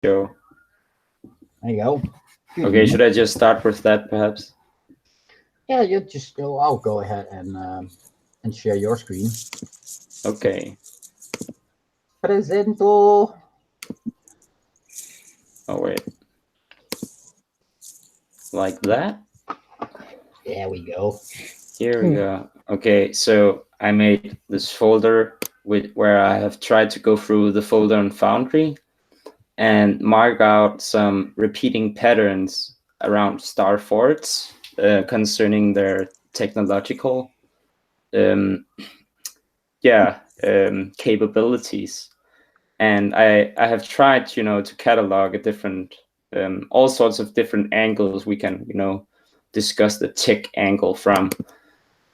show. There you go. Good Okay, enough. should I just start with that perhaps? Yeah, you just go. I'll go ahead and share your screen. Okay. Presento. Oh wait. Like that? There we go. Here we go. Okay, so I made this folder with where I have tried to go through the folder on Foundry and mark out some repeating patterns around star forts concerning their technological capabilities. And I have tried, to catalog a different all sorts of different angles we can, discuss the tech angle from.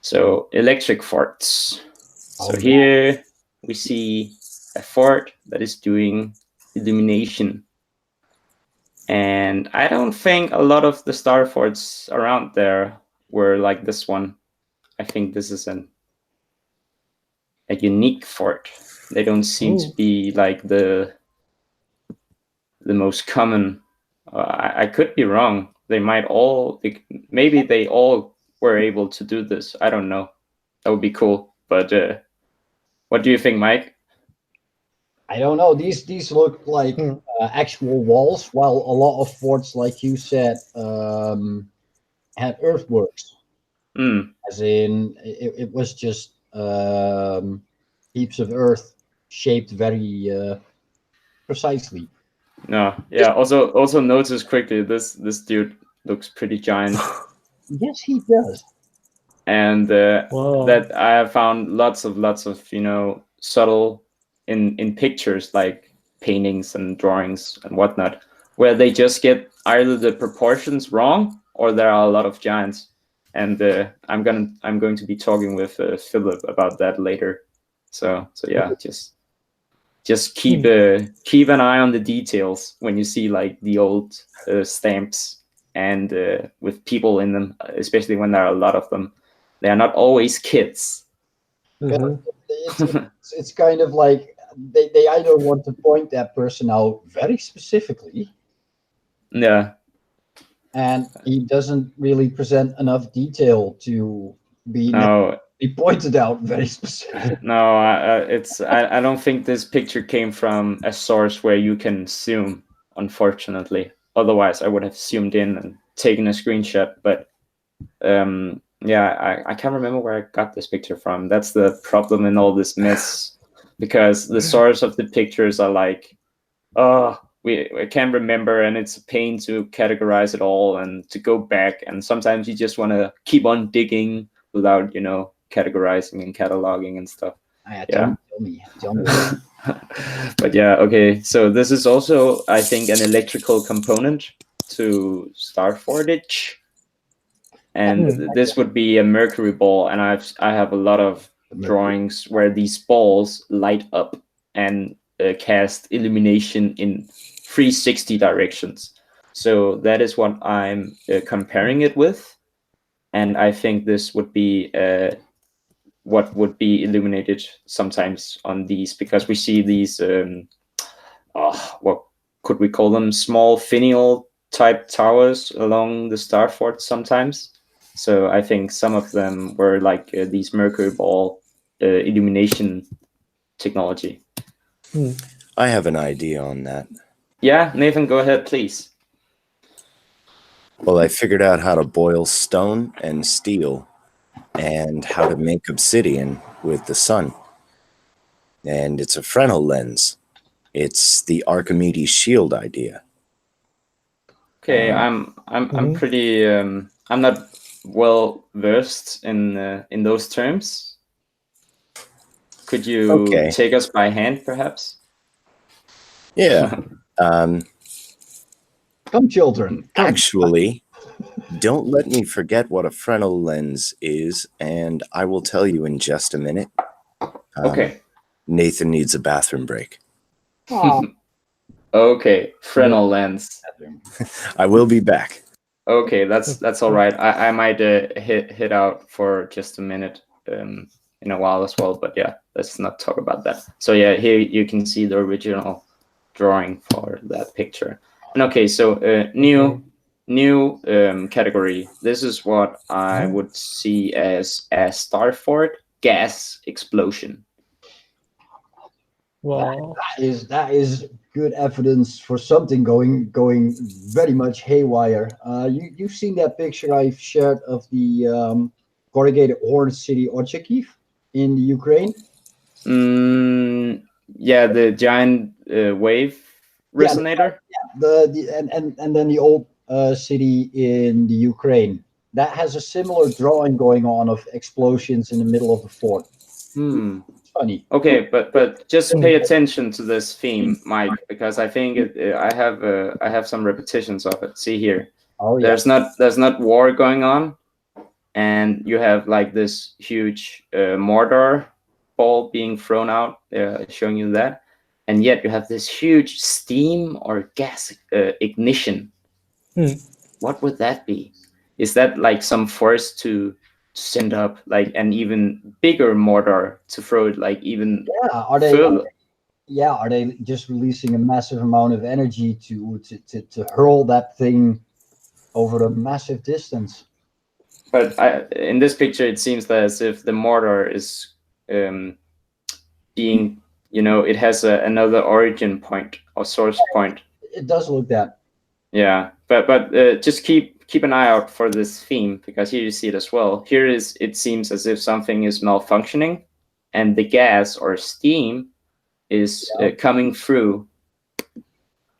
So electric forts. So Alright. here we see a fort that is doing illumination. And I don't think a lot of the star forts around there were like this one. I think this is a unique fort. They don't seem to be like the most common. I could be wrong. Maybe they all were able to do this. I don't know. That would be cool. But what do you think, Mike? I don't know. These look like actual walls, while a lot of forts, like you said, had earthworks. As in, it was just heaps of earth shaped very precisely. No, yeah. Also notice quickly this dude looks pretty giant. Yes, he does. And that I have found lots of subtle in pictures like paintings and drawings and whatnot, where they just get either the proportions wrong or there are a lot of giants. And I'm going to be talking with Philip about that later. So yeah, just keep an eye on the details when you see like the old stamps and with people in them, especially when there are a lot of them. They are not always kids. It's kind of like they either want to point that person out very specifically, Yeah. and he doesn't really present enough detail to be No. He pointed out very specific. No, I don't think this picture came from a source where you can zoom, unfortunately. Otherwise, I would have zoomed in and taken a screenshot. But yeah, I can't remember where I got this picture from. That's the problem in all this mess, because the source of the pictures are like, oh, I can't remember, and it's a pain to categorize it all and to go back. And sometimes you just want to keep on digging without, categorizing and cataloging and stuff. Tell me. But yeah, okay. So this is also, I think, an electrical component to star fortage, and this would be a mercury ball. And I have a lot of drawings where these balls light up and cast illumination in 360 directions. So that is what I'm comparing it with, and I think this would be what would be illuminated sometimes on these, because we see these what could we call them, small finial type towers along the star fort sometimes. So I think some of them were like these mercury ball illumination technology. I have an idea on that. Yeah, Nathan, go ahead, please. Well, I figured out how to boil stone and steel and how to make obsidian with the sun. And it's a Fresnel lens. It's the Archimedes shield idea. Okay, I'm pretty I'm not well versed in those terms. Could you take us by hand, perhaps? Yeah. Come, children. Come. Actually, don't let me forget what a Fresnel lens is, and I will tell you in just a minute. Okay. Nathan needs a bathroom break. Okay, Fresnel lens. I will be back. Okay, that's all right. I might hit out for just a minute in a while as well, but yeah, let's not talk about that. So yeah, here you can see the original drawing for that picture. And okay, so new category. This is what I would see as a star fort gas explosion. Wow. That is good evidence for something going very much haywire. You've seen that picture I've shared of the corrugated horn city Orchakiv in the Ukraine. Yeah, the giant wave resonator. And then the old city in the Ukraine that has a similar drawing going on of explosions in the middle of the fort. It's funny. Okay, but just pay attention to this theme, Mike, because I think I have some repetitions of it. See here. Oh yeah. There's not war going on, and you have like this huge mortar ball being thrown out, showing you that, and yet you have this huge steam or gas ignition. What would that be? Is that like some force to send up like an even bigger mortar to throw it like even further? Are they just releasing a massive amount of energy to hurl that thing over a massive distance? But in this picture, it seems as if the mortar is being, it has another origin point or source point. It does look that. Yeah, but just keep an eye out for this theme, because here you see it as well. Here it seems as if something is malfunctioning, and the gas or steam is coming through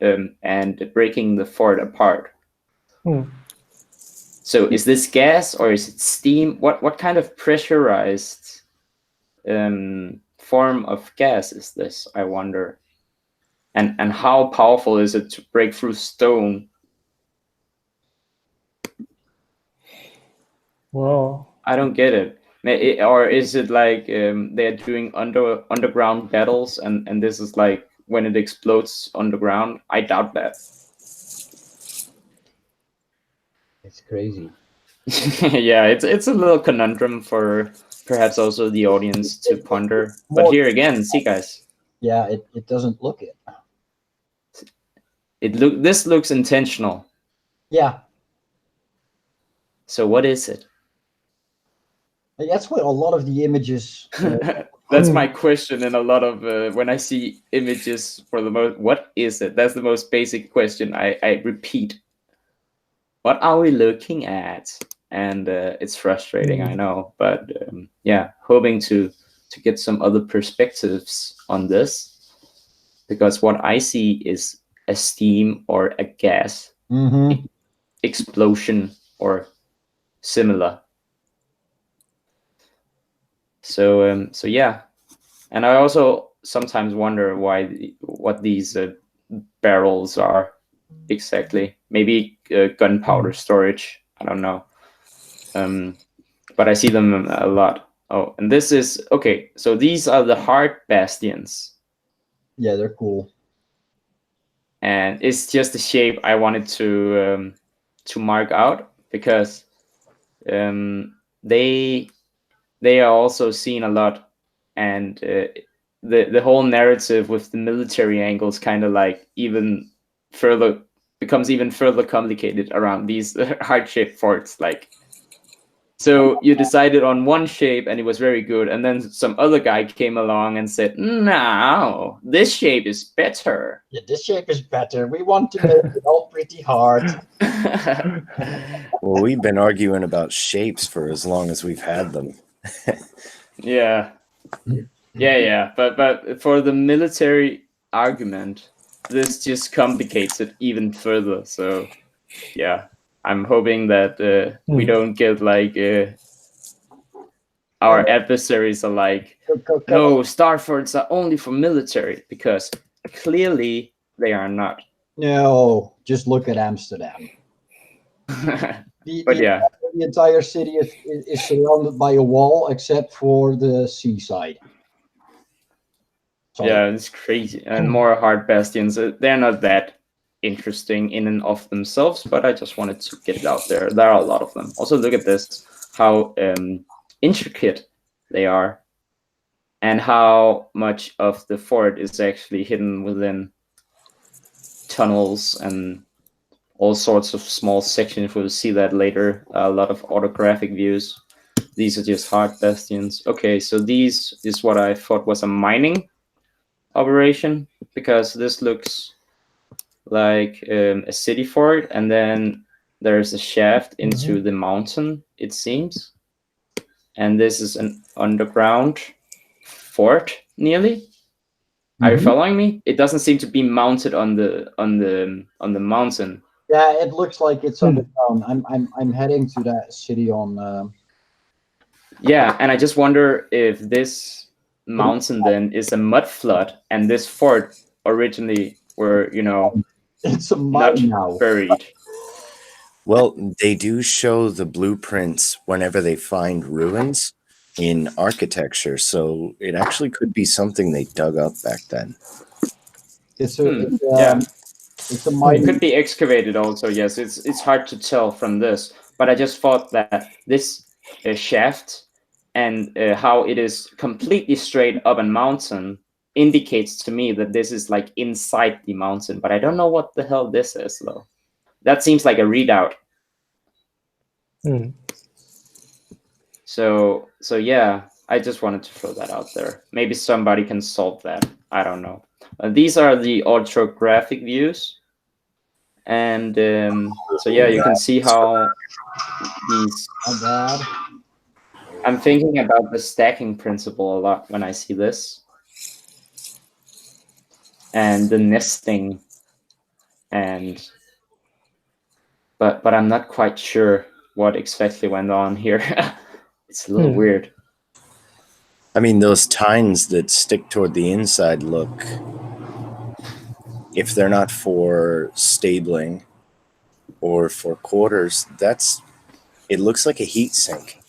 and breaking the fort apart. So is this gas or is it steam? What kind of pressurized form of gas is this, I wonder? And how powerful is it to break through stone? Wow. I don't get it. Or is it like they're doing underground battles, and this is like when it explodes underground? I doubt that. It's crazy. Yeah, it's a little conundrum for perhaps also the audience to ponder. But here again, see guys. Yeah, it doesn't look it. This looks intentional. Yeah. So what is it? That's what a lot of the images. That's my question in a lot of when I see images for the most. What is it? That's the most basic question I repeat. What are we looking at? And it's frustrating, I know, but yeah, hoping to get some other perspectives on this, because what I see is a steam or a gas explosion or similar. So yeah, and I also sometimes wonder what these barrels are exactly. Maybe gunpowder storage. I don't know. But I see them a lot. Oh, and this is okay. So these are the hard bastions. Yeah, they're cool. And it's just the shape I wanted to mark out, because they are also seen a lot, and the whole narrative with the military angles kind of like becomes even further complicated around these heart-shaped forts. Like, so you decided on one shape and it was very good, and then some other guy came along and said, "No, this shape is better." Yeah, this shape is better. We want to make it all pretty hard. Well, we've been arguing about shapes for as long as we've had them. Yeah. But for the military argument, this just complicates it even further. So yeah, I'm hoping that we don't get like our adversaries are like, no, star forts are only for military, because clearly they are not. No, just look at Amsterdam. The entire city is surrounded by a wall except for the seaside. Yeah, it's crazy. And more hard bastions, they're not that interesting in and of themselves, but I just wanted to get it out there. There are a lot of them. Also, look at this, how intricate they are, and how much of the fort is actually hidden within. tunnels and all sorts of small sections. We'll see that later. A lot of autographic views. These are just hard bastions. Okay, so these is what I thought was a mining operation, because this looks like a city fort, and then there's a shaft into the mountain, it seems. And this is an underground fort, nearly. Are you following me? It doesn't seem to be mounted on the mountain. Yeah, it looks like it's underground. I'm heading to that city on. Yeah, and I just wonder if this mountain then is a mud flood, and this fort originally were, it's a not mine now. buried. Well, they do show the blueprints whenever they find ruins in architecture, so it actually could be something they dug up back then. It's a It mine. could be excavated also. Yes, it's hard to tell from this, but I just thought that this shaft and how it is completely straight up a mountain indicates to me that this is like inside the mountain, but I don't know what the hell this is though. That seems like a redoubt. So yeah, I just wanted to throw that out there. Maybe somebody can solve that. I don't know. These are the orthographic views, and so yeah, you can see how these. I'm thinking about the stacking principle a lot when I see this, and the nesting, and but I'm not quite sure what exactly went on here. It's a little weird. I mean, those tines that stick toward the inside look, if they're not for stabling or for quarters, it looks like a heat sink.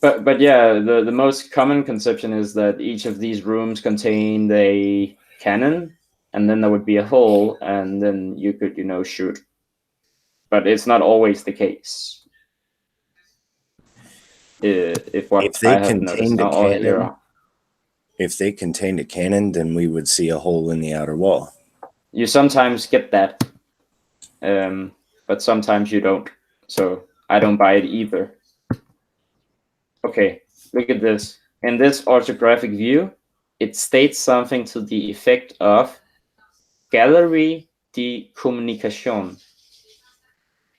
But yeah, the most common conception is that each of these rooms contained a cannon, and then there would be a hole, and then you could, shoot. But it's not always the case. If they contained a cannon, then we would see a hole in the outer wall. You sometimes get that, but sometimes you don't. So I don't buy it either. Okay, look at this. In this orthographic view, it states something to the effect of Galerie de Communication.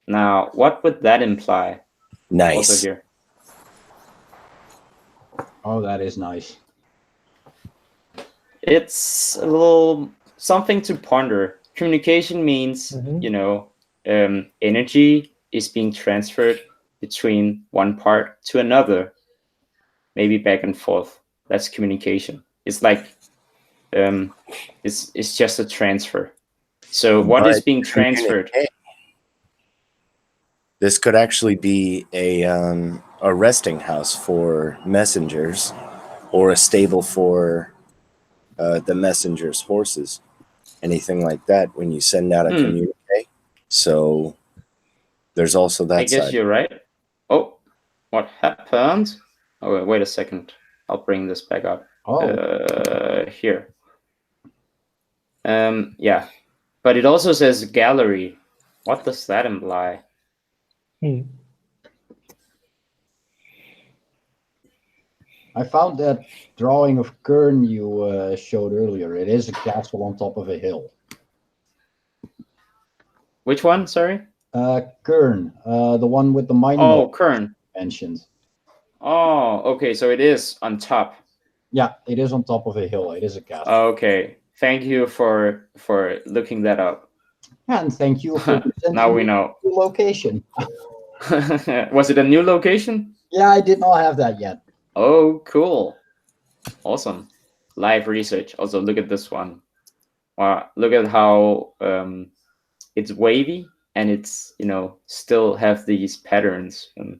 Now, what would that imply? Nice. Also here. Oh, that is nice. It's a little something to ponder. Communication means, energy is being transferred between one part to another, maybe back and forth. That's communication. It's like it's just a transfer. So what is being transferred? This could actually be a resting house for messengers, or a stable for the messengers' horses, anything like that. When you send out a communique, so there's also that. I guess you're right. Oh, what happened? Oh, wait a second. I'll bring this back up. Here. Yeah, but it also says gallery. What does that imply? I found that drawing of Kern you showed earlier. It is a castle on top of a hill. Which one? Sorry. Kern, the one with the mining. Oh, Kern mentioned. Oh, okay. So it is on top. Yeah, it is on top of a hill. It is a castle. Okay. Thank you for looking that up. And thank you for now we know the location. Was it a new location? Yeah, I did not have that yet. Oh, cool. Awesome. Live research. Also, look at this one. Wow, look at how it's wavy, and it's, still have these patterns, and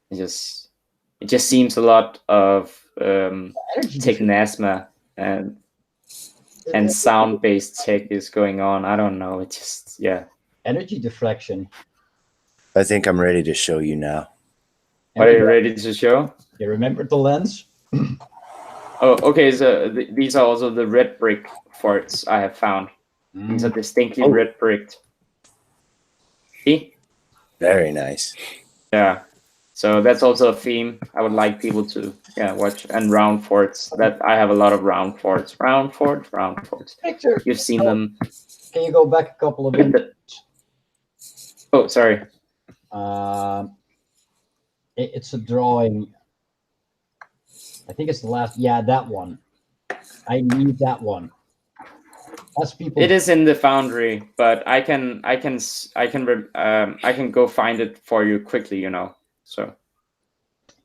it just seems a lot of technasma and sound-based tech is going on. I don't know. It just, yeah. Energy diffraction. I think I'm ready to show you now. Are you ready to show? You remember the lens? Oh, okay. So these are also the red brick forts I have found. These are distinctly red bricked. See? Very nice. Yeah. So that's also a theme I would like people to watch. And round forts. That I have a lot of round forts. Round forts. Picture. You've seen them. Can you go back a couple of images? Oh, sorry. It's a drawing. I think it's the last. Yeah, that one. I need that one. That's people. It is in the foundry, but I can go find it for you quickly. So,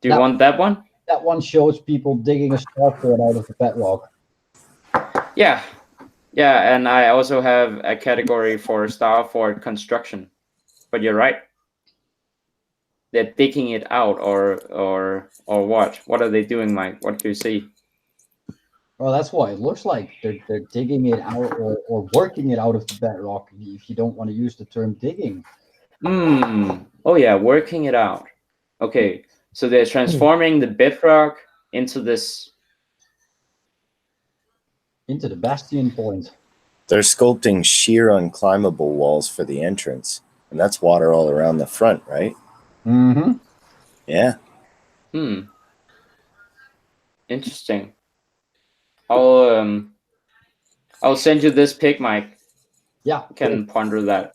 do you want that one? That one shows people digging a starport out of the bedrock. Yeah, and I also have a category for starport construction. But you're right. They're digging it out, or what? What are they doing, Mike? What do you see? Well, that's why it looks like they're digging it out or working it out of the bedrock. If you don't want to use the term digging. Oh yeah, working it out. Okay, so they're transforming the bedrock into this. Into the bastion point. They're sculpting sheer unclimbable walls for the entrance, and that's water all around the front, right? Mm-hmm. Yeah. Interesting. I'll send you this pic, Mike. Yeah. You can ponder that.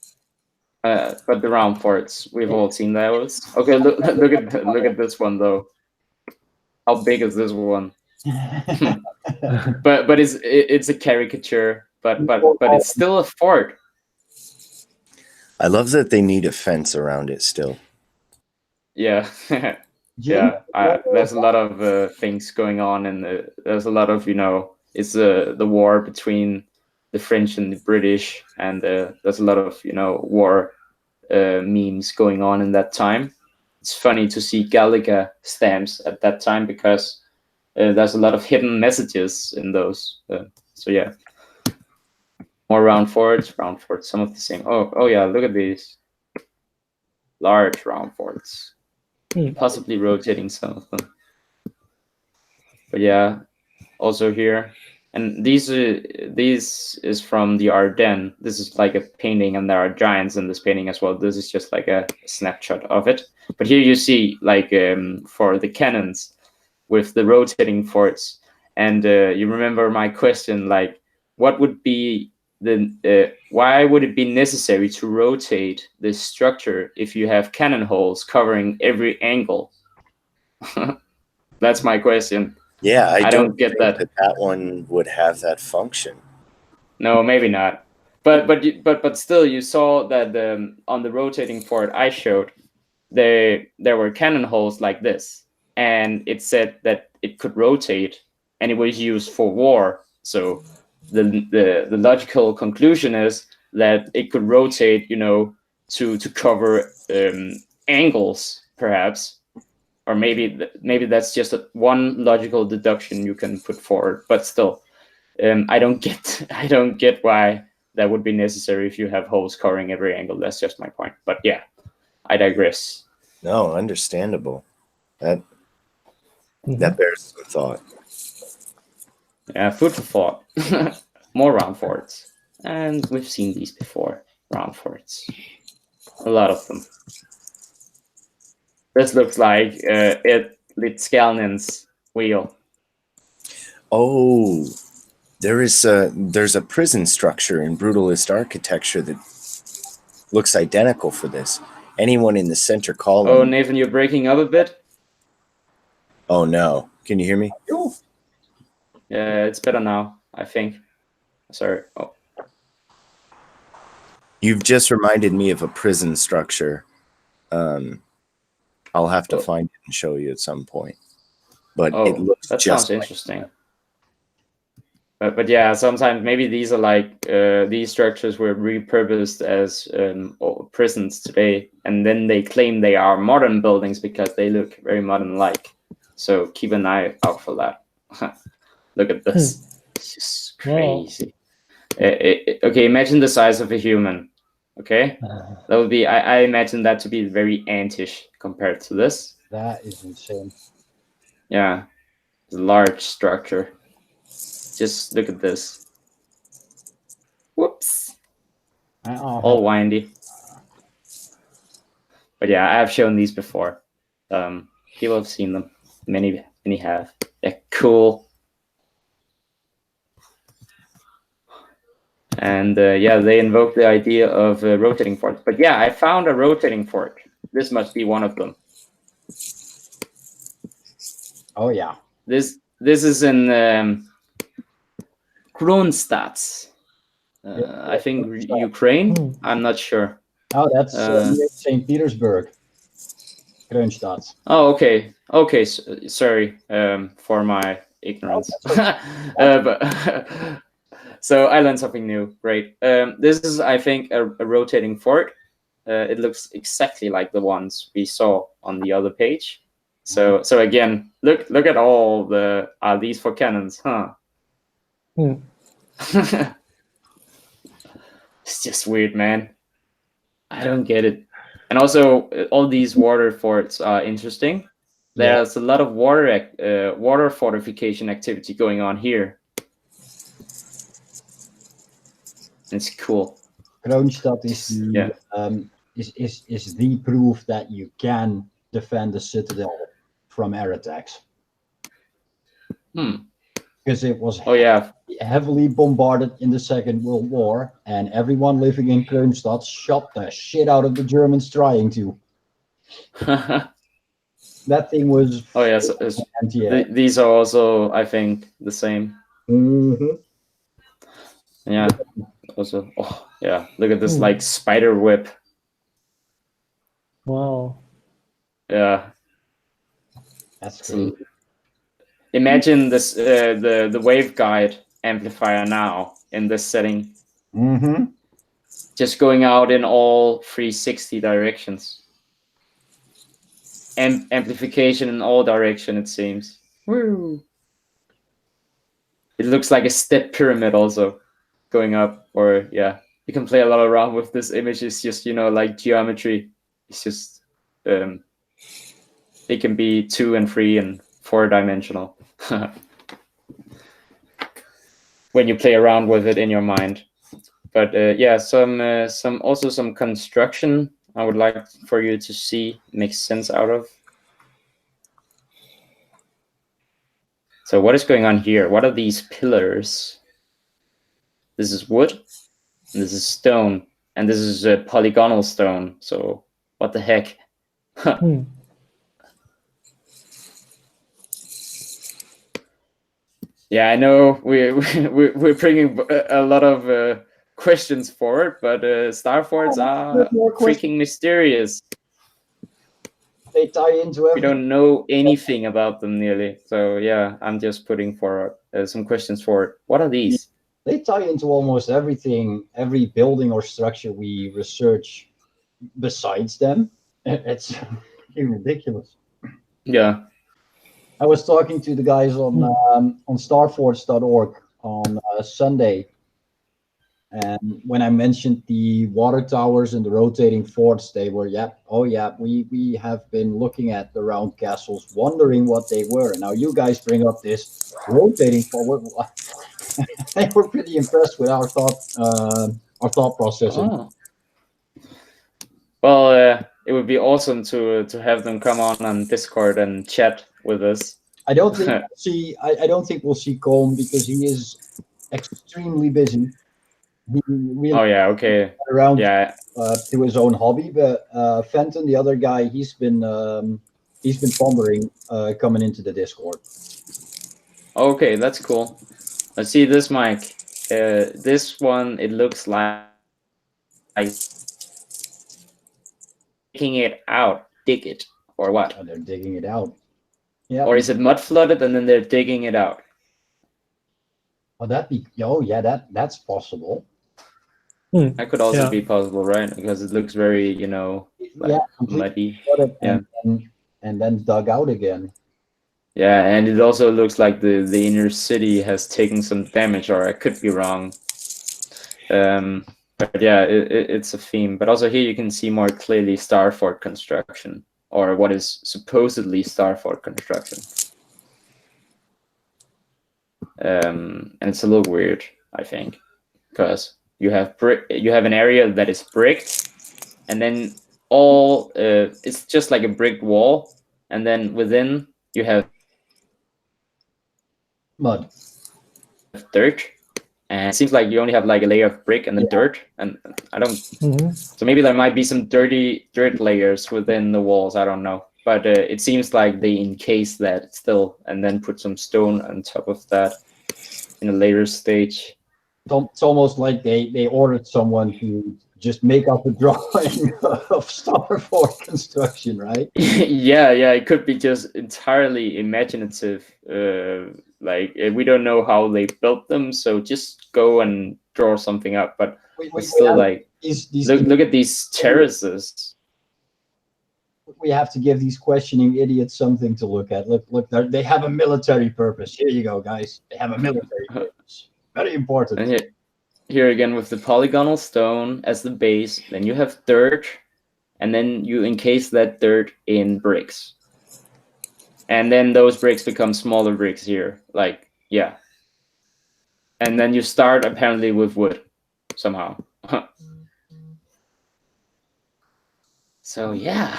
But the round forts, we've all seen those. Okay, look at this one though. How big is this one? but it's a caricature, but it's still a fort. I love that they need a fence around it still. Yeah. Yeah, there's a lot of things going on, and there's a lot of it's the war between the French and the British, and there's a lot of war memes going on in that time. It's funny to see Gallica stamps at that time because there's a lot of hidden messages in those. So yeah, more round forts, some of the same. Oh yeah, look at these large round forts. Possibly rotating some of them, but yeah, also here, and these is from the Ardennes. This is like a painting, and there are giants in this painting as well. This is just like a snapshot of it. But here you see like for the cannons with the rotating forts, and you remember my question, like what would be why would it be necessary to rotate this structure if you have cannon holes covering every angle? That's my question. Yeah, I don't get think that one would have that function. No, maybe not. But still, you saw that on the rotating fort I showed, there were cannon holes like this, and it said that it could rotate, and it was used for war. So the logical conclusion is that it could rotate, to cover angles, perhaps, or maybe that's just one logical deduction you can put forward. But still, I don't get why that would be necessary if you have holes covering every angle. That's just my point. But yeah, I digress. No, understandable. That bears some thought. Yeah, food for thought. More round forts. And we've seen these before. Round forts. A lot of them. This looks like Litskalnin's wheel. Oh, there's a prison structure in brutalist architecture that looks identical for this. Anyone in the center column. Oh, Nathan, you're breaking up a bit. Oh no! Can you hear me? Yeah, it's better now, I think. Sorry. Oh. You've just reminded me of a prison structure. I'll have to find it and show you at some point. But it looks that just sounds interesting. But yeah, sometimes maybe these are like these structures were repurposed as prisons today, and then they claim they are modern buildings because they look very modern-like. So keep an eye out for that. Look at this. It's just crazy. Okay, imagine the size of a human. Okay, that would be. I imagine that to be very antish compared to this. That is insane. Yeah, it's a large structure. Just look at this. Whoops. all windy. But yeah, I have shown these before. People have seen them. Many have. They're cool. And yeah, they invoke the idea of rotating forts. But yeah, I found a rotating fort. This must be one of them. Oh yeah. This is in Kronstadt. I think Ukraine. I'm not sure. Oh, that's St. Petersburg. Kronstadt. Oh, okay. Okay, sorry for my ignorance. But so I learned something new. Great. This is, I think, a rotating fort. It looks exactly like the ones we saw on the other page. So again, look at all the these for cannons, huh? It's just weird, man. I don't get it. And also, all these water forts are interesting. There's a lot of water fortification activity going on here. It's cool. Kronstadt is the proof that you can defend the citadel from air attacks. Because it was heavily bombarded in the Second World War, and everyone living in Kronstadt shot the shit out of the Germans trying to. That thing was. Oh yes, these are also, I think, the same. Yeah. Also, look at this like spider whip. Wow. Yeah. That's great. Imagine this the waveguide amplifier now in this setting. Just going out in all 360 directions. Amplification in all direction, it seems. Woo. It looks like a step pyramid also going up, or you can play a lot around with this image. It's just, like geometry. It's just it can be 2 and 3 and 4 dimensional when you play around with it in your mind. But some construction I would like for you to see, make sense out of. So what is going on here? What are these pillars? This is wood, and this is stone, and this is a polygonal stone. So what the heck? Yeah, I know we're bringing a lot of questions forward, but star forts are freaking mysterious. They tie into everything. We don't know anything about them nearly. So yeah, I'm just putting forward some questions forward. What are these? They tie into almost everything, every building or structure we research besides them. It's ridiculous. Yeah. I was talking to the guys on starforts.org on Sunday, and when I mentioned the water towers and the rotating forts, they were, we have been looking at the round castles, wondering what they were. And now you guys bring up this rotating fort. They were pretty impressed with our thought processing. Oh. Well, it would be awesome to have them come on Discord and chat with us. I don't think we'll see Colm because he is extremely busy. He really around to his own hobby. But Fenton, the other guy, he's been pondering coming into the Discord. Okay, that's cool. Let's see this mic. This one, it looks like digging it out. Dig it or what? Oh, they're digging it out. Yeah. Or is it mud flooded and then they're digging it out? Oh, that's possible. That could also be possible, right? Because it looks very, muddy. And then dug out again. Yeah, and it also looks like the inner city has taken some damage, or I could be wrong. But yeah, it's a theme. But also here you can see more clearly star fort construction, or what is supposedly star fort construction. And it's a little weird, I think, because you have an area that is bricked, and then all it's just like a brick wall, and then within you have mud, dirt, and it seems like you only have like a layer of brick and then dirt, and I don't. So maybe there might be some dirty dirt layers within the walls. I don't know, but it seems like they encase that still, and then put some stone on top of that in a later stage. It's almost like they ordered someone to just make up a drawing of starboard construction, right? yeah, it could be just entirely imaginative. Like we don't know how they built them, so just go and draw something up. But it's still like look at these terraces. We have to give these questioning idiots something to look at. Look, they have a military purpose. Here you go, guys. They have a military purpose. Very important. And here again with the polygonal stone as the base, then you have dirt, and then you encase that dirt in bricks. And then those bricks become smaller bricks here, like, yeah. And then you start apparently with wood, somehow. So, yeah.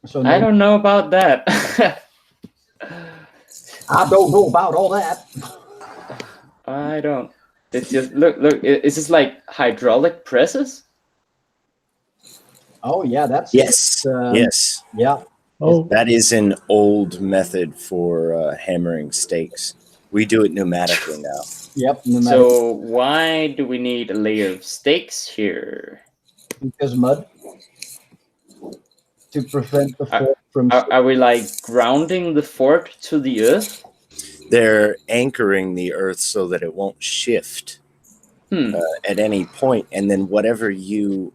So I don't know about that. I don't know about all that. I don't. It's just, look, is this like hydraulic presses? Oh, yeah, that's... Yes, yes. Yeah. Oh. That is an old method for hammering stakes. We do it pneumatically now. Yep. So why do we need a layer of stakes here? Because mud. To prevent the fort from... Are we like grounding the fort to the earth? They're anchoring the earth so that it won't shift at any point. And then whatever you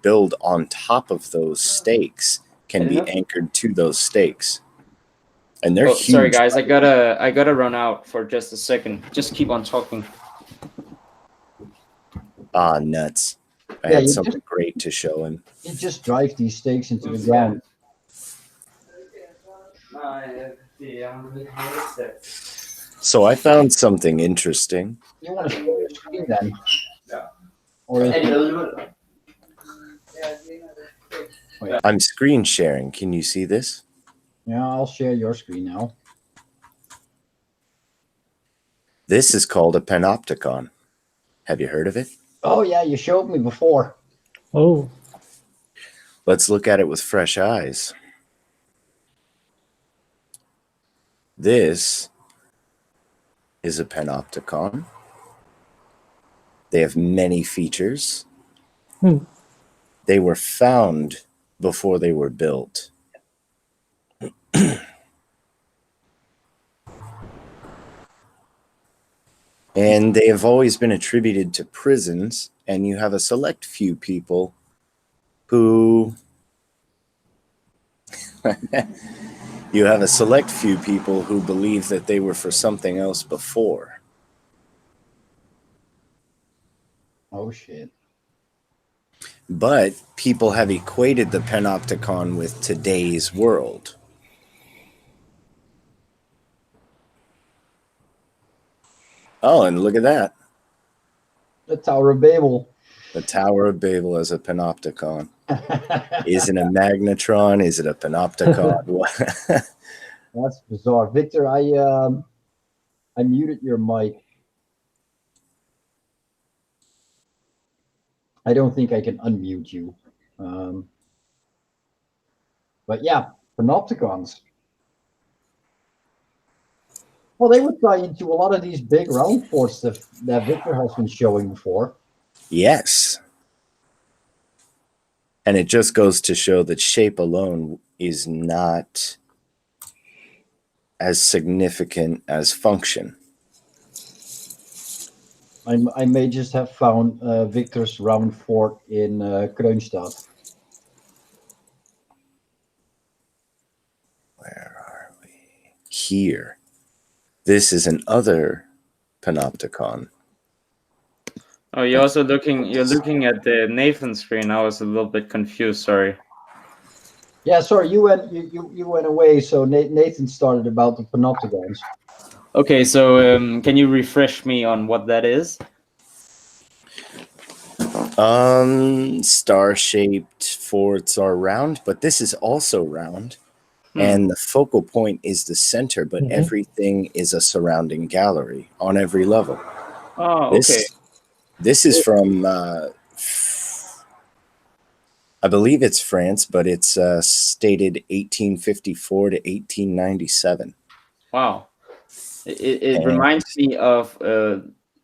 build on top of those stakes can be anchored to those stakes, and they're huge. Sorry guys, I gotta run out for just a second. Just keep on talking. Ah, nuts! I had something great to show him. You just drive these stakes into the ground. So I found something interesting. You want to show your screen then? Yeah. Or I'm screen sharing. Can you see this? Yeah, I'll share your screen now. This is called a panopticon. Have you heard of it? Oh, yeah, you showed me before. Oh. Let's look at it with fresh eyes. This is a panopticon. They have many features. They were found before they were built. And they have always been attributed to prisons, and you have a select few people who believe that they were for something else before. Oh, shit. But people have equated the panopticon with today's world. Oh, and look at that. The Tower of Babel. The Tower of Babel as a panopticon. Is it a magnetron? Is it a panopticon? That's bizarre. Victor, I muted your mic. I don't think I can unmute you. But yeah, panopticons. Well, they would tie into a lot of these big round forts that Victor has been showing before. Yes. And it just goes to show that shape alone is not as significant as function. I may just have found Victor's round fort in Kroonstad. Where are we? Here. This is another panopticon. Oh, you're also looking at the Nathan screen. I was a little bit confused, sorry. Yeah, sorry, you went away, so Nathan started about the panopticons. Okay, so can you refresh me on what that is? Star-shaped forts are round, but this is also round. And the focal point is the center, but everything is a surrounding gallery on every level. Oh, okay. This is from, I believe it's France, but it's stated 1854 to 1897. Wow. It reminds me of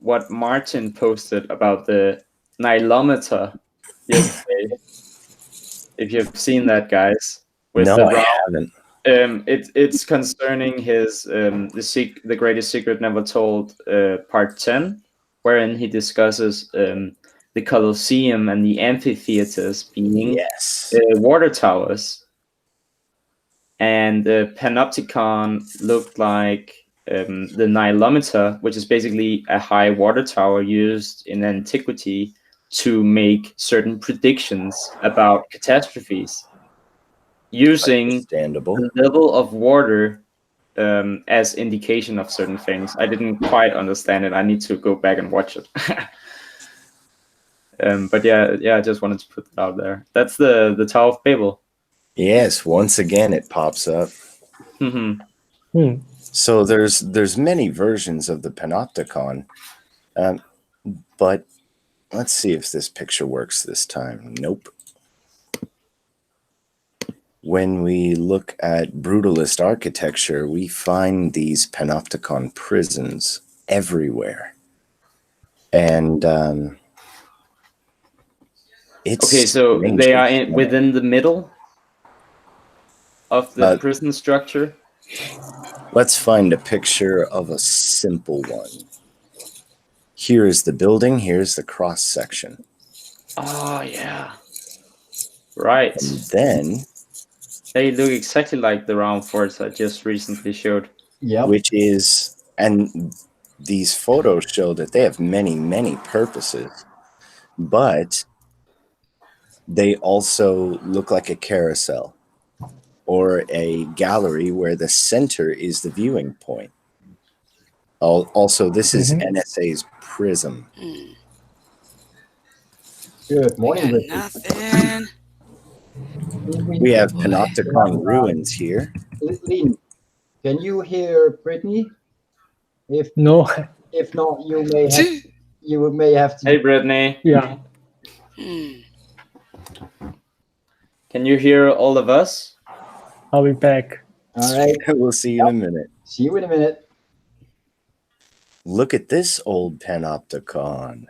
what Martin posted about the nilometer yesterday. If you've seen that, guys. With no, the I haven't. It's concerning his the greatest secret never told, part 10, wherein he discusses the Colosseum and the amphitheaters being water towers, and the panopticon looked like the nilometer, which is basically a high water tower used in antiquity to make certain predictions about catastrophes, using the level of water as indication of certain things. I didn't quite understand it. I need to go back and watch it. But yeah, I just wanted to put it out there. That's the Tower of Babel. Yes, once again it pops up. So there's many versions of the panopticon, but let's see if this picture works this time. Nope. When we look at brutalist architecture, we find these panopticon prisons everywhere. And it's okay, so they are within the middle of the prison structure. Let's find a picture of a simple one. Here is the building, here's the cross section. Oh yeah. Right. And then they look exactly like the round forts I just recently showed. Yeah. Which is, and these photos show that they have many, many purposes, but they also look like a carousel or a gallery where the center is the viewing point. Also, this is NSA's prism. Good morning, nothing. We have Panopticon ruins here. Lynn, can you hear Brittany? If not, you may have to. Hey, Brittany. Yeah. Can you hear all of us? I'll be back. All right. We'll see you in a minute. See you in a minute. Look at this old Panopticon.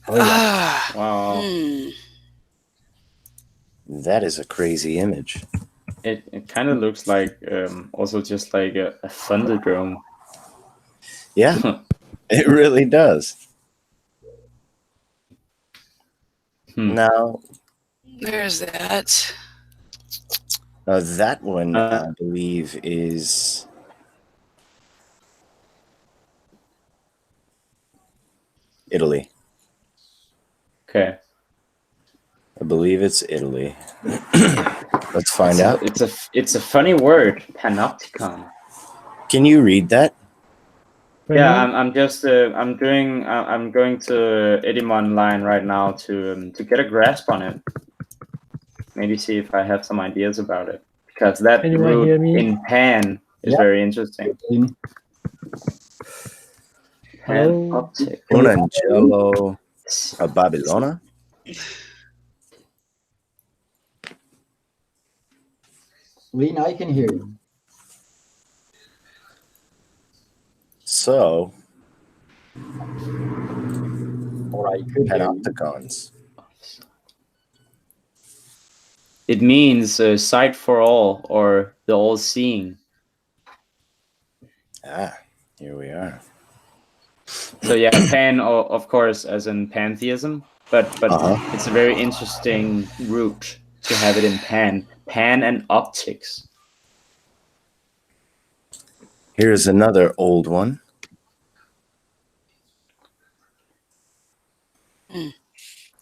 Oh, yeah. Wow. That is a crazy image. It kind of looks like also just like a Thunderdome. Yeah, it really does. Now, there's that. That one, I believe, is Italy. Okay. I believe it's Italy. Let's find out. It's a funny word, panopticon. Can you read that? Yeah, I'm going to Edimon line right now to get a grasp on it. Maybe see if I have some ideas about it, because that root in Pan is very interesting. Pan optic. Un angelo a Babylona. Lena, I can hear you. So, panopticons. It means sight for all, or the all-seeing. Here we are. So yeah, Pan, of course, as in pantheism, but it's a very interesting root to have it in Pan and optics. Here's another old one.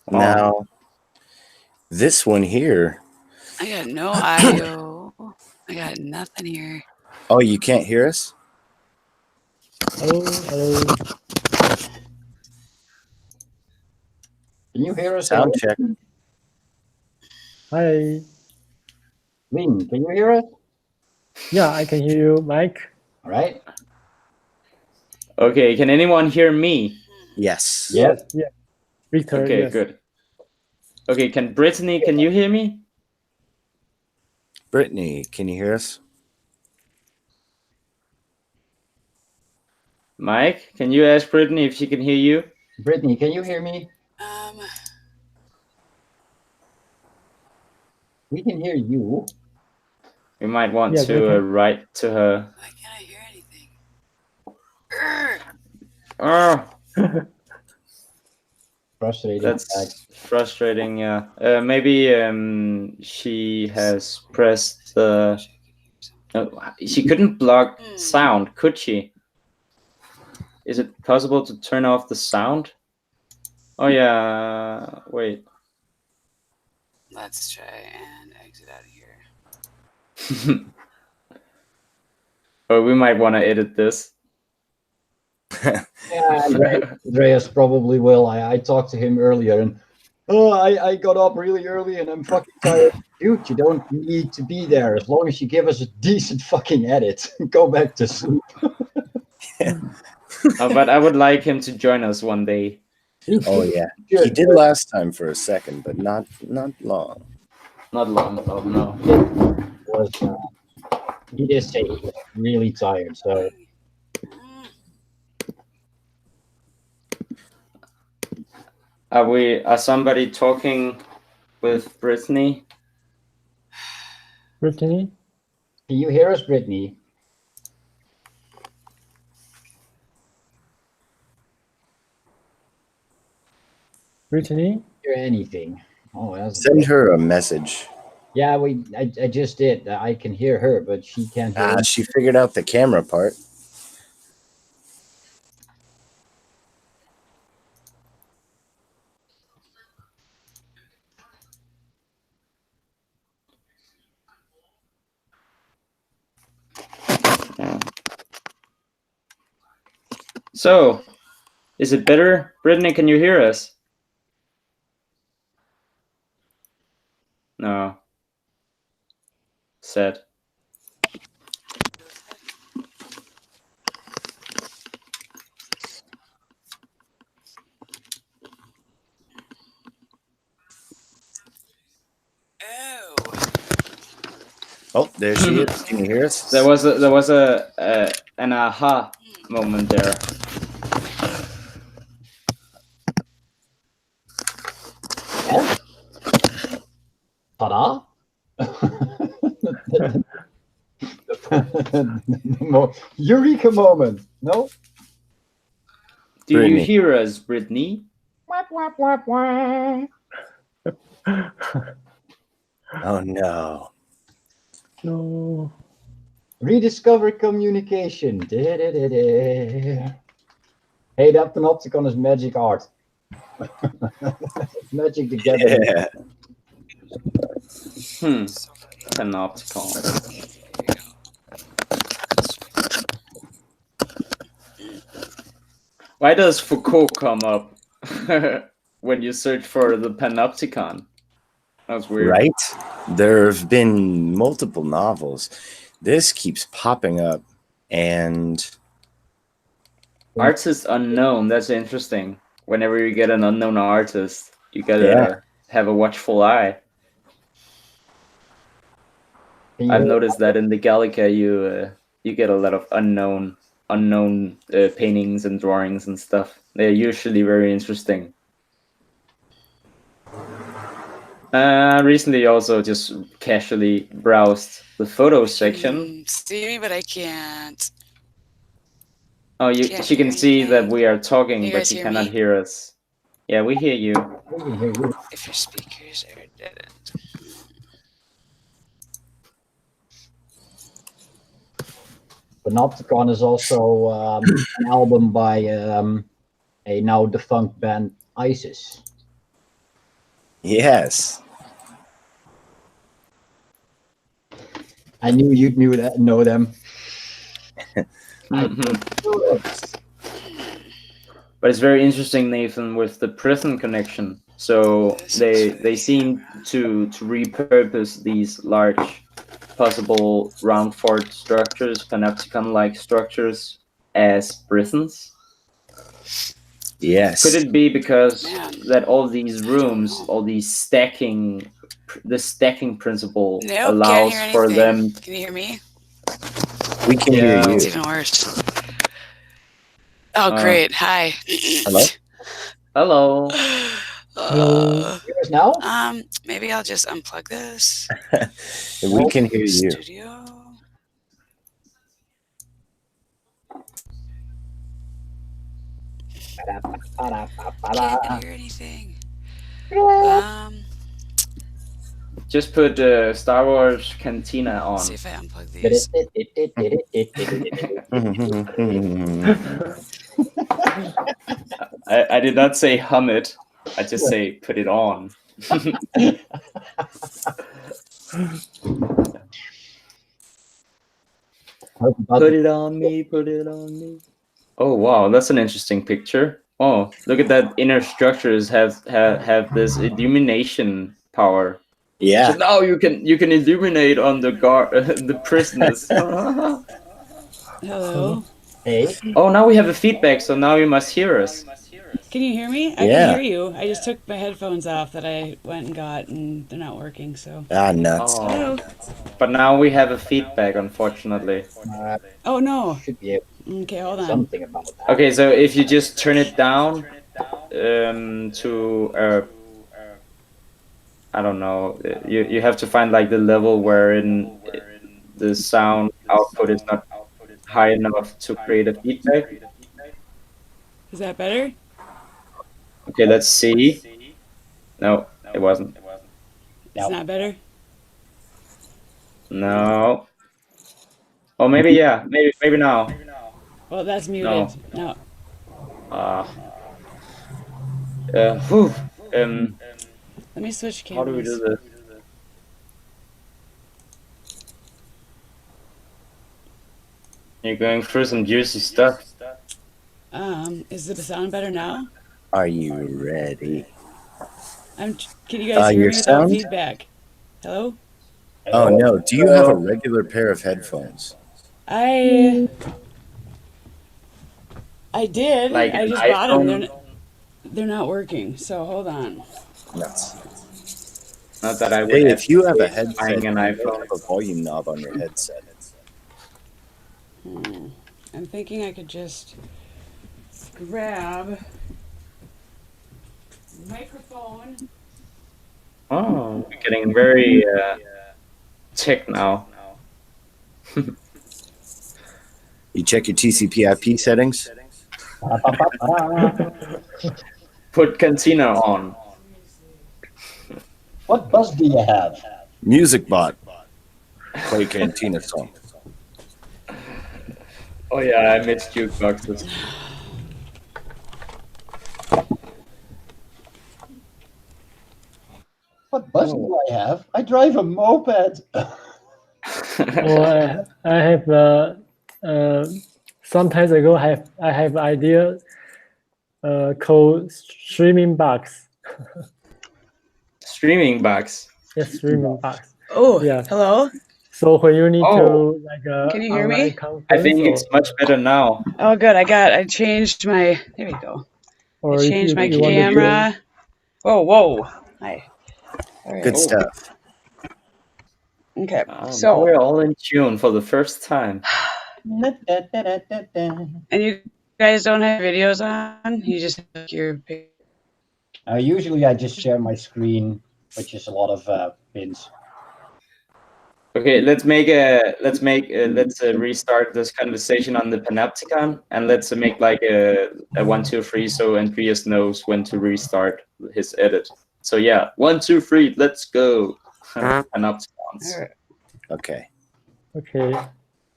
Now, this one here. I got no audio. I got nothing here. Oh, you can't hear us? Can you hear us? Sound check. Hi. Lin, can you hear us? Yeah, I can hear you, Mike. All right. Okay, can anyone hear me? Yes. Yes. Yeah. Victor, Okay, yes. good. Okay, can you hear me? Brittany, can you hear us? Mike, can you ask Brittany if she can hear you? Brittany, can you hear me? We can hear you. We might want Yes, to write to her. Why can't I hear anything? Oh, Frustrating. that's frustrating. Yeah. Maybe she has pressed the. She couldn't block sound, could she? Is it possible to turn off the sound? Oh yeah. Wait. Let's try and exit out of here. Or we might want to edit this. Yeah, Andreas probably will. I talked to him earlier, and I got up really early, and I'm fucking tired. Dude, you don't need to be there as long as you give us a decent fucking edit. Go back to sleep. But I would like him to join us one day. Oh yeah, he did last time for a second, but not long. Not long. Oh no. He did say he was really tired, so. Are somebody talking with Brittany? Brittany? Can you hear us, Brittany? Brittany? Hear anything? Oh, that's Send her a message. Yeah, I just did. I can hear her, but she can't hear me. She figured out the camera part. Yeah. So, is it better? Brittany, can you hear us? No. Sad. Oh, there she is. Can you hear us? There was an aha moment there. Ta-da! Eureka moment. No? Do Brittany. you hear us, Brittany? Oh no. No. Rediscover communication. Hey, that panopticon is magic art. Magic together. Yeah. Panopticon. Why does Foucault come up when you search for the Panopticon? That's weird. Right? There have been multiple novels. This keeps popping up, and Artist unknown. That's interesting. Whenever you get an unknown artist, you gotta have a watchful eye. I've noticed that in the Gallica, you get a lot of unknown paintings and drawings and stuff. They're usually very interesting. Recently, also just casually browsed the photos section. See me, but I can't. Oh, she can see that we are talking, but she hear cannot me? hear us. Yeah, we hear you. If your speakers are dead. Panopticon is also an album by a now defunct band, ISIS. yes. I knew you'd know them. But it's very interesting, Nathan, with the prison connection. So they seem to repurpose these large possible round fort structures, panopticon-like structures, as prisons. Yes. Could it be because Man. that all these rooms, all these stacking, the stacking principle Nope, can't allows hear for anything. them? Can you hear me? We can hear Yeah. you. It's even worse. Oh, great. Hi. Hello? Hello. Hello. Hear us now? Maybe I'll just unplug this. We can hear you. Studio. Can't hear anything. Just put Star Wars Cantina on. See if I unplug these. I did not say hum it. I just say put it on. Put it on me, put it on me. Oh wow, that's an interesting picture. Oh, look at that! Inner structures have this illumination power. Yeah. So now you can illuminate on the the prisoners. Hello. Hey. Oh, now we have a feedback, so now you must hear us. Can you hear me? I Yeah. can hear you. I just took my headphones off that I went and got, and they're not working. So. Ah, nuts. Oh, Hello. but now we have a feedback, unfortunately. Oh no. Should be able Okay, hold to on. do something about that. Okay, so if you just turn it down to I don't know, you have to find like the level wherein the sound output is not high enough to create a feedback. Is that better? Okay, let's see. No, it wasn't. It's not better. No. Oh, maybe yeah. Maybe now. Well, that's muted. No. Whew. Let me switch How do we cameras. do this? You're going through some juicy stuff. Is the sound better now? Are you ready? Can you guys hear your me without sound? feedback? Hello? Oh, no. Do you have a regular pair of headphones? I did. Like I an just bought them. iPhone? They're not working. So hold on. Nuts. Not that I would. Hey, if you have a headset, buying you an might iPhone. have a volume knob on your headset. I'm thinking I could just grab microphone. Oh, we're getting very tech now. You check your TCP/IP settings? Put Cantina on. What bus do you have? Music bot. Play Cantina song. Oh yeah, I missed jukeboxes. What bus do I have? I drive a moped. Oh, I have sometimes ago I have idea called streaming box. Streaming box. Yes, streaming box. Oh, Yeah. hello? So when you need Oh. to like Can you hear online me? conference I think it's much better now. Oh, good. I changed my, there we go. or I if changed my you want to do- camera. Whoa. Hi. All right. Good stuff. Okay. Now So, we're all in tune for the first time. and you guys don't have videos on? You just have your Usually I just share my screen, which is a lot of pins. Okay, let's restart this conversation on the panopticon, and let's make like a 1, 2, 3, so Andreas knows when to restart his edit. So yeah, 1, 2, 3, let's go. Panopticons. All right. Okay. Okay.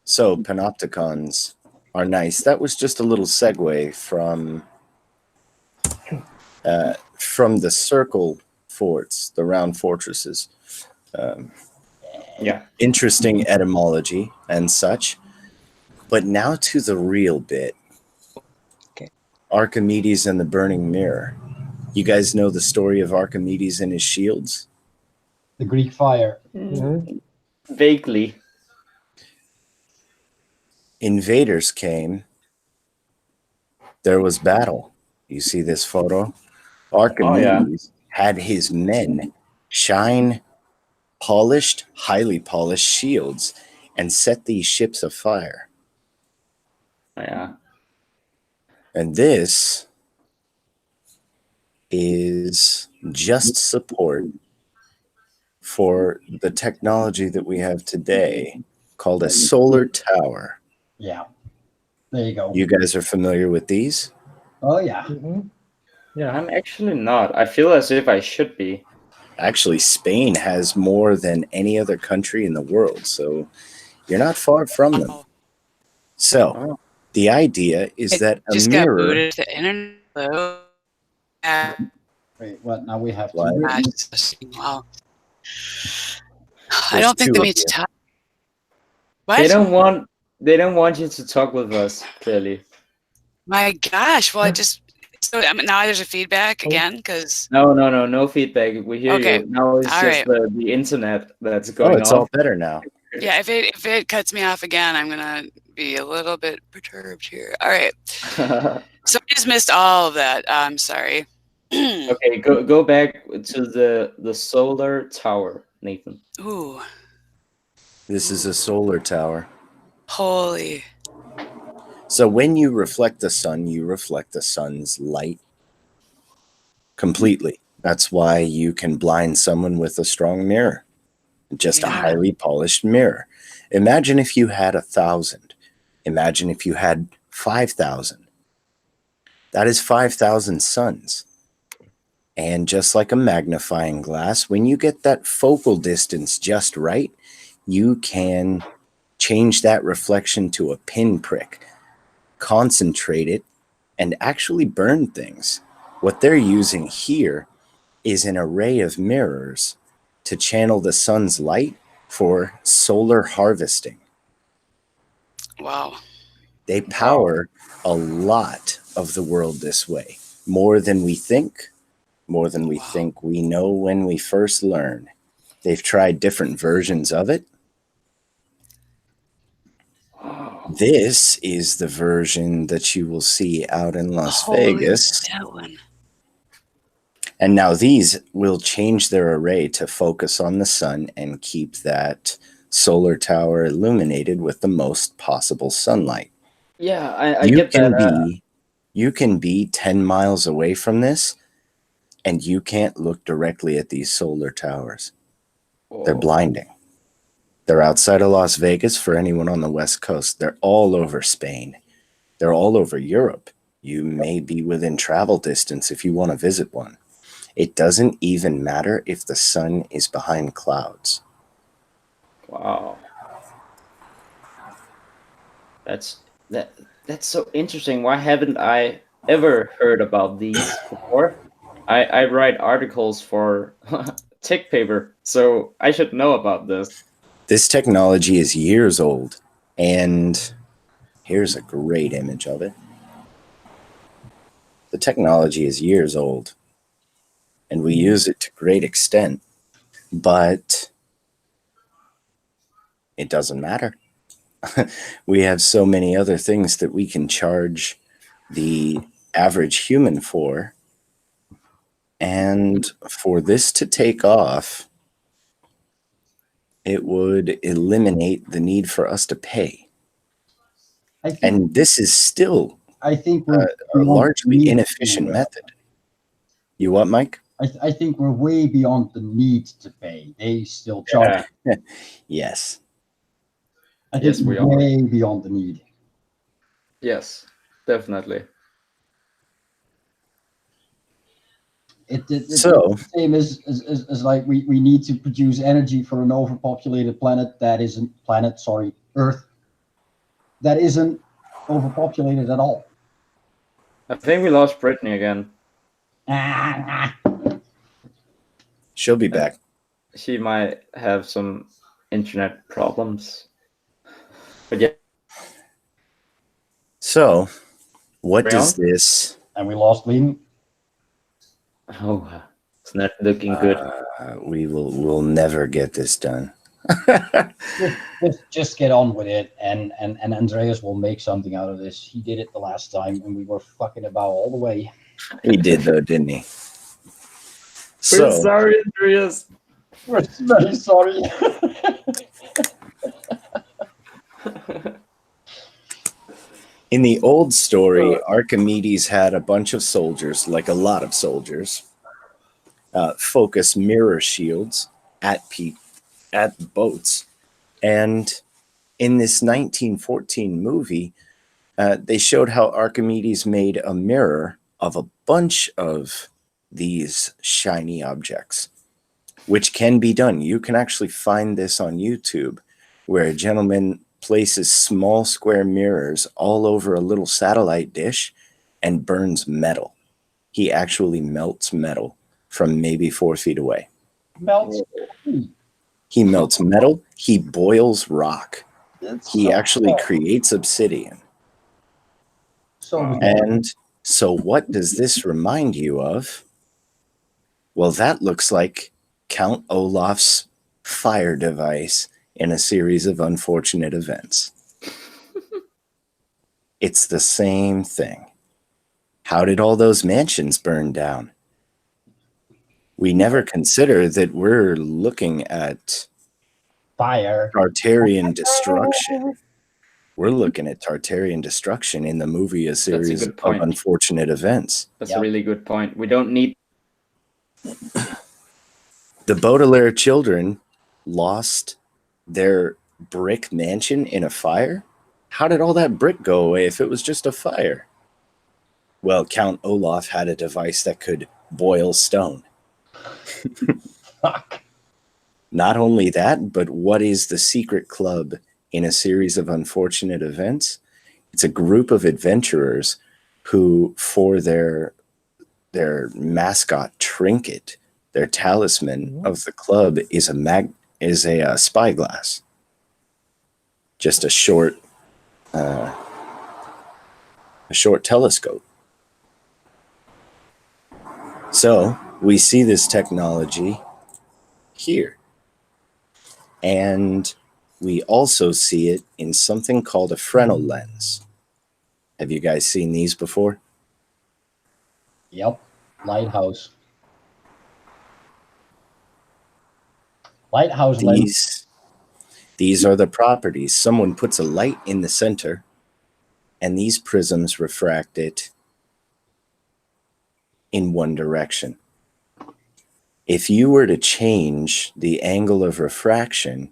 So panopticons are nice. That was just a little segue from the circle forts, the round fortresses. Yeah. Interesting etymology and such. But now to the real bit. Okay. Archimedes and the burning mirror. You guys know the story of Archimedes and his shields? The Greek fire. Vaguely. Invaders came. There was battle. You see this photo? Archimedes had his men shine polished, highly polished shields and set these ships afire. Yeah. And this is just support for the technology that we have today called a solar tower. Yeah. There you go. You guys are familiar with these? Oh, yeah. Yeah. I'm actually not. I feel as if I should be. Actually, Spain has more than any other country in the world, so you're not far from them. So, the idea is that a Just mirror... got booted to the internet. Hello? Wait, what? Now we have What? to... Wow. I There's don't think two they of need to you. talk. What? They don't want you to talk with us, clearly. My gosh. Well, I just... So now there's a feedback again, because... No feedback. We hear Okay. you. Now it's All just right. the internet that's Oh, going it's off. all better now. Yeah, if it cuts me off again, I'm going to be a little bit perturbed here. All right. So I just missed all of that. I'm sorry. Okay, go back to the solar tower, Nathan. Ooh. This is a solar tower. Holy. So when you reflect the sun, you reflect the sun's light completely. That's why you can blind someone with a strong mirror, just a highly polished mirror. Imagine if you had 1,000. Imagine if you had 5,000. That is 5,000 suns. And just like a magnifying glass, when you get that focal distance just right, you can change that reflection to a pinprick, concentrate it, and actually burn things. What they're using here is an array of mirrors to channel the sun's light for solar harvesting. Wow. They power a lot of the world this way, more than we think, more than we think we know when we first learn. They've tried different versions of it. This is the version that you will see out in Las Vegas. That one. And now these will change their array to focus on the sun and keep that solar tower illuminated with the most possible sunlight. Yeah, I get that. You can be 10 miles away from this, and you can't look directly at these solar towers. They're blinding. They're outside of Las Vegas for anyone on the West Coast. They're all over Spain. They're all over Europe. You may be within travel distance if you want to visit one. It doesn't even matter if the sun is behind clouds. Wow. That's so interesting. Why haven't I ever heard about these before? I write articles for tech paper, so I should know about this. This technology is years old, and here's a great image of it. The technology is years old, and we use it to great extent, but it doesn't matter. We have so many other things that we can charge the average human for, and for this to take off, it would eliminate the need for us to pay. And this is still I think a largely inefficient method. You what, Mike? I think we're way beyond the need to pay. They still charge. Yes. I think we're way beyond the need. Yes, definitely. It's the same as like we need to produce energy for an overpopulated planet that isn't Earth, that isn't overpopulated at all. I think we lost Brittany again. She'll be back. She might have some internet problems. But yeah. So, what does this... And we lost Liam. Oh, it's not looking good. We'll never get this done. just get on with it, and Andreas will make something out of this. He did it the last time, and we were fucking about all the way. He did, though, didn't he? We're sorry, Andreas. We're very sorry. In the old story, Archimedes had a bunch of soldiers, like a lot of soldiers, focus mirror shields at boats. And in this 1914 movie, they showed how Archimedes made a mirror of a bunch of these shiny objects, which can be done. You can actually find this on YouTube, where a gentleman places small square mirrors all over a little satellite dish and burns metal. He actually melts metal from maybe 4 feet away. He melts metal. He boils rock. He actually creates obsidian. And so what does this remind you of? Well, that looks like Count Olaf's fire device in a series of unfortunate events. It's the same thing. How did all those mansions burn down? We never consider that we're looking at fire, Tartarian destruction. We're looking at Tartarian destruction in the movie, a series of unfortunate events. That's a really good point. We don't need... The Baudelaire children lost their brick mansion in a fire? How did all that brick go away if it was just a fire? Well, Count Olaf had a device that could boil stone. Fuck. Not only that, but what is the secret club in a series of unfortunate events? It's a group of adventurers who, for their mascot trinket, their talisman of the club is a spyglass. Just a short telescope. So we see this technology here. And we also see it in something called a Fresnel lens. Have you guys seen these before? Yep. Lighthouse. Lighthouse lens. These are the properties. Someone puts a light in the center, and these prisms refract it in one direction. If you were to change the angle of refraction,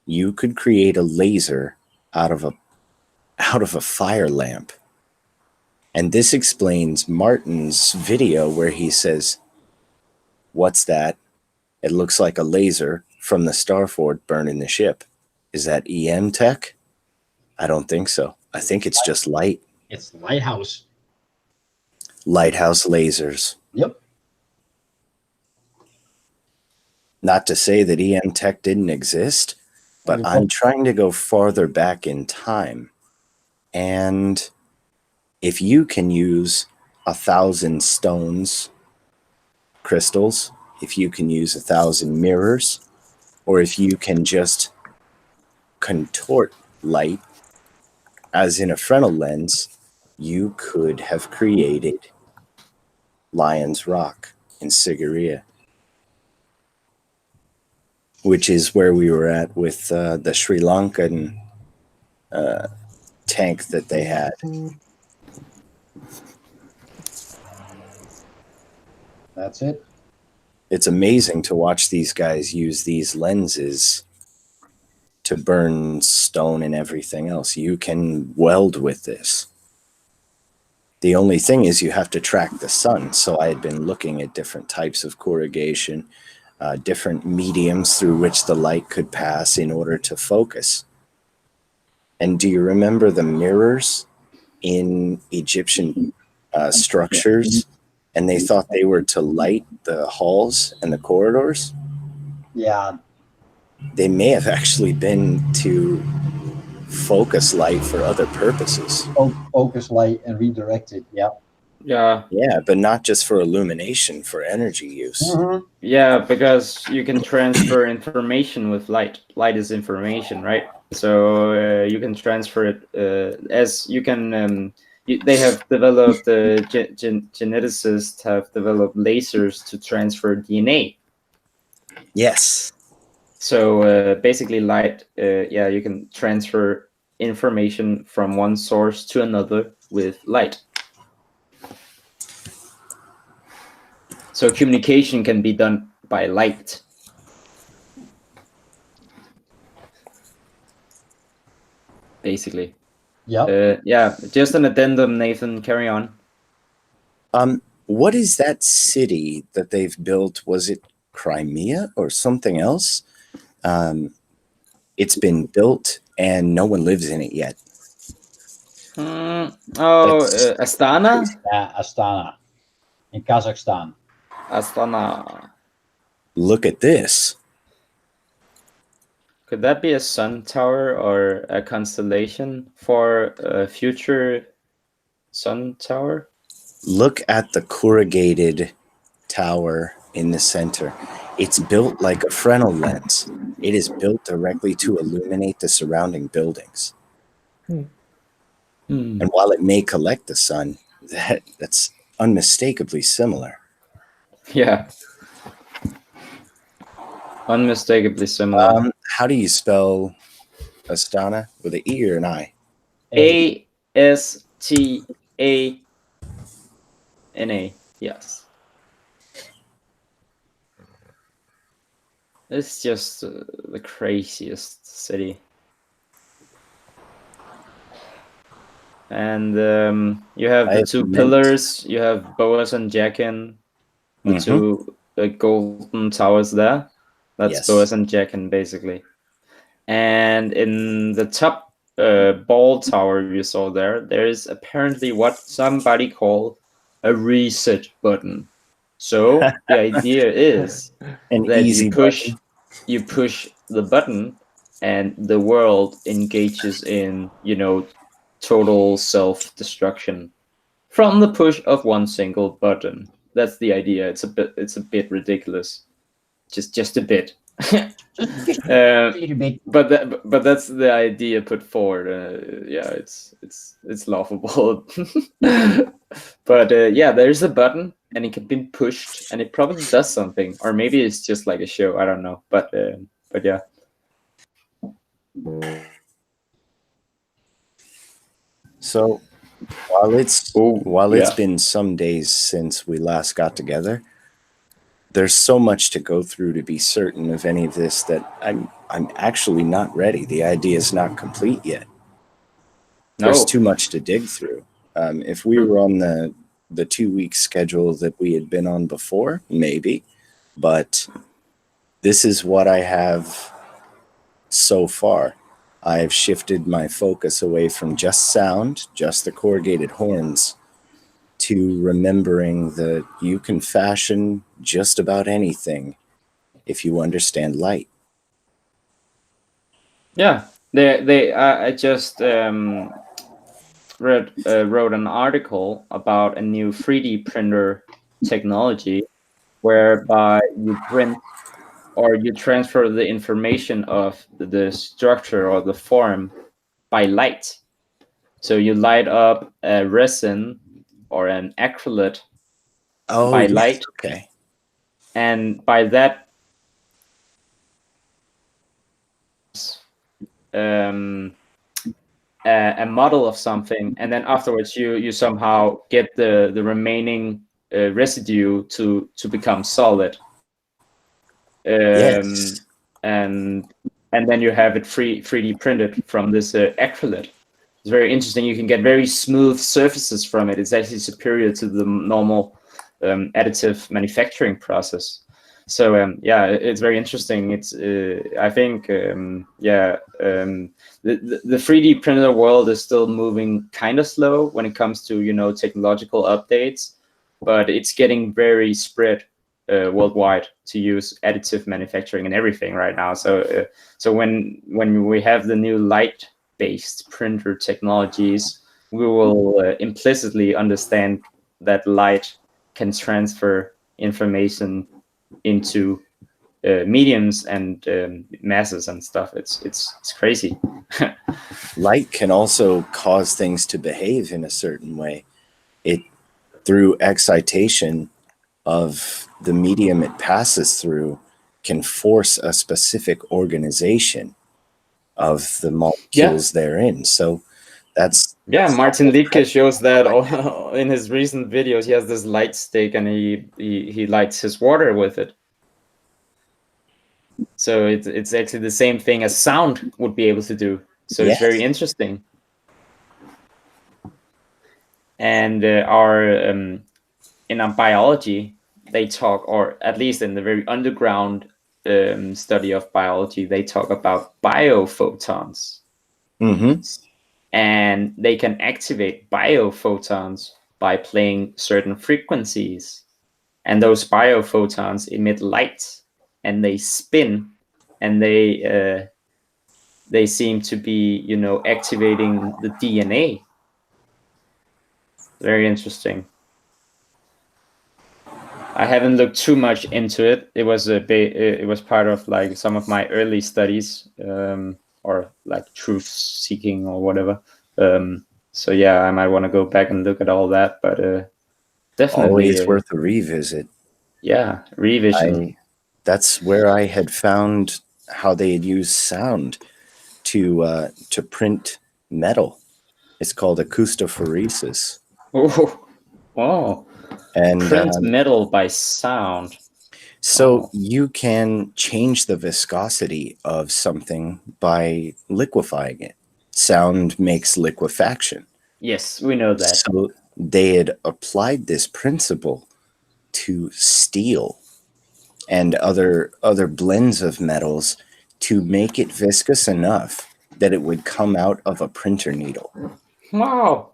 you could create a laser out of a fire lamp. And this explains Martin's video where he says, "What's that? It looks like a laser from the Starfort burning the ship. Is that EM tech?" I don't think so. I think it's just light. It's lighthouse. Lighthouse lasers. Yep. Not to say that EM tech didn't exist, but I'm trying to go farther back in time. And if you can use 1,000 stones, crystals, if you can use 1,000 mirrors, or if you can just contort light, as in a Fresnel lens, you could have created Lion's Rock in Sigiriya, which is where we were at with the Sri Lankan tank that they had. That's it. It's amazing to watch these guys use these lenses to burn stone and everything else. You can weld with this. The only thing is you have to track the sun. So I had been looking at different types of corrugation, different mediums through which the light could pass in order to focus. And do you remember the mirrors in Egyptian structures? And they thought they were to light the halls and the corridors? Yeah. They may have actually been to focus light for other purposes. Focus light and redirect it, yeah. Yeah. Yeah, but not just for illumination, for energy use. Yeah, because you can transfer information with light. Light is information, right? So you can transfer it as you can. They have developed geneticists have developed lasers to transfer DNA. Yes. So basically, light. Yeah, you can transfer information from one source to another with light. So communication can be done by light. Basically. Yep. Yeah, just an addendum, Nathan. Carry on. What is that city that they've built? Was it Crimea or something else? It's been built and no one lives in it yet. Astana? Yeah, Astana. In Kazakhstan. Astana. Look at this. Could that be a sun tower or a constellation for a future sun tower? Look at the corrugated tower in the center. It's built like a Fresnel lens. It is built directly to illuminate the surrounding buildings. And while it may collect the sun, that's unmistakably similar. Yeah. Unmistakably similar. How do you spell Astana? With an E or an I? Astana. Yes. It's just the craziest city. And you have the two pillars. You have Boas and Jackin, the two golden towers there. That's Boas and Jackin, basically. And in the top ball tower you saw there is apparently what somebody called a reset button. So the idea is that you push the button and the world engages in, total self-destruction from the push of one single button. That's the idea. It's a bit ridiculous. Just a bit. But that's the idea put forward. Yeah, it's laughable. But yeah, there's a button and it can be pushed and it probably does something, or maybe it's just like a show. I don't know. But yeah. So while it's been some days since we last got together, there's so much to go through to be certain of any of this that I'm actually not ready. The idea is not complete yet. There's too much to dig through. If we were on the 2-week schedule that we had been on before, maybe, but this is what I have so far. I've shifted my focus away from just sound, just the corrugated horns, to remembering that you can fashion just about anything if you understand light. Yeah, I just wrote an article about a new 3D printer technology whereby you print or you transfer the information of the structure or the form by light. So you light up a resin or an acrylate by light. Okay. And by that, a model of something, and then afterwards you somehow get the remaining residue to become solid. Yes. And then you have it 3D printed from this acrylate. It's very interesting. You can get very smooth surfaces from it. It's actually superior to the normal additive manufacturing process. So yeah, it's very interesting. It's I think the 3D printer world is still moving kind of slow when it comes to technological updates, but it's getting very spread worldwide to use additive manufacturing and everything right now. So when we have the new light-based printer technologies, we will implicitly understand that light can transfer information into mediums and masses and stuff. It's crazy. Light can also cause things to behave in a certain way. It, through excitation of the medium it passes through, can force a specific organization of the molecules therein. So that's Martin Liedtke shows that in his recent videos. He has this light stick and he lights his water with it. So it's actually the same thing as sound would be able to do. So it's very interesting. And in our biology, they talk, or at least in the very underground study of biology, they talk about biophotons. Mm-hmm. And they can activate biophotons by playing certain frequencies. And those biophotons emit light, and they spin, and they seem to be, activating the DNA. Very interesting. I haven't looked too much into it. It was it was part of like some of my early studies, or like truth seeking or whatever. So yeah, I might want to go back and look at all that, but definitely always worth a revisit. Yeah, revision. That's where I had found how they had used sound to print metal. It's called acoustophoresis. Oh, and print metal by sound. So you can change the viscosity of something by liquefying it. Sound makes liquefaction. Yes, we know that. So they had applied this principle to steel and other blends of metals to make it viscous enough that it would come out of a printer needle. Wow.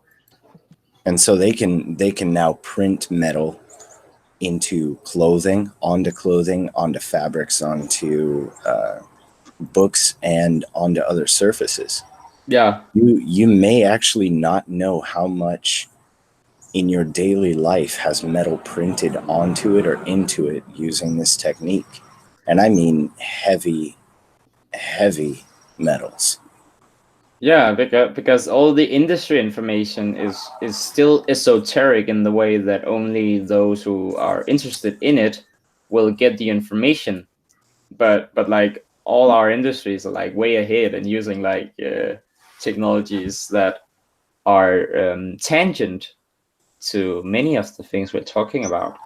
And so they can now print metal into clothing, onto fabrics, onto books, and onto other surfaces. Yeah. You may actually not know how much in your daily life has metal printed onto it or into it using this technique. And I mean heavy metals. Yeah, because all the industry information is still esoteric in the way that only those who are interested in it will get the information. But like all our industries are like way ahead and using like technologies that are tangent to many of the things we're talking about.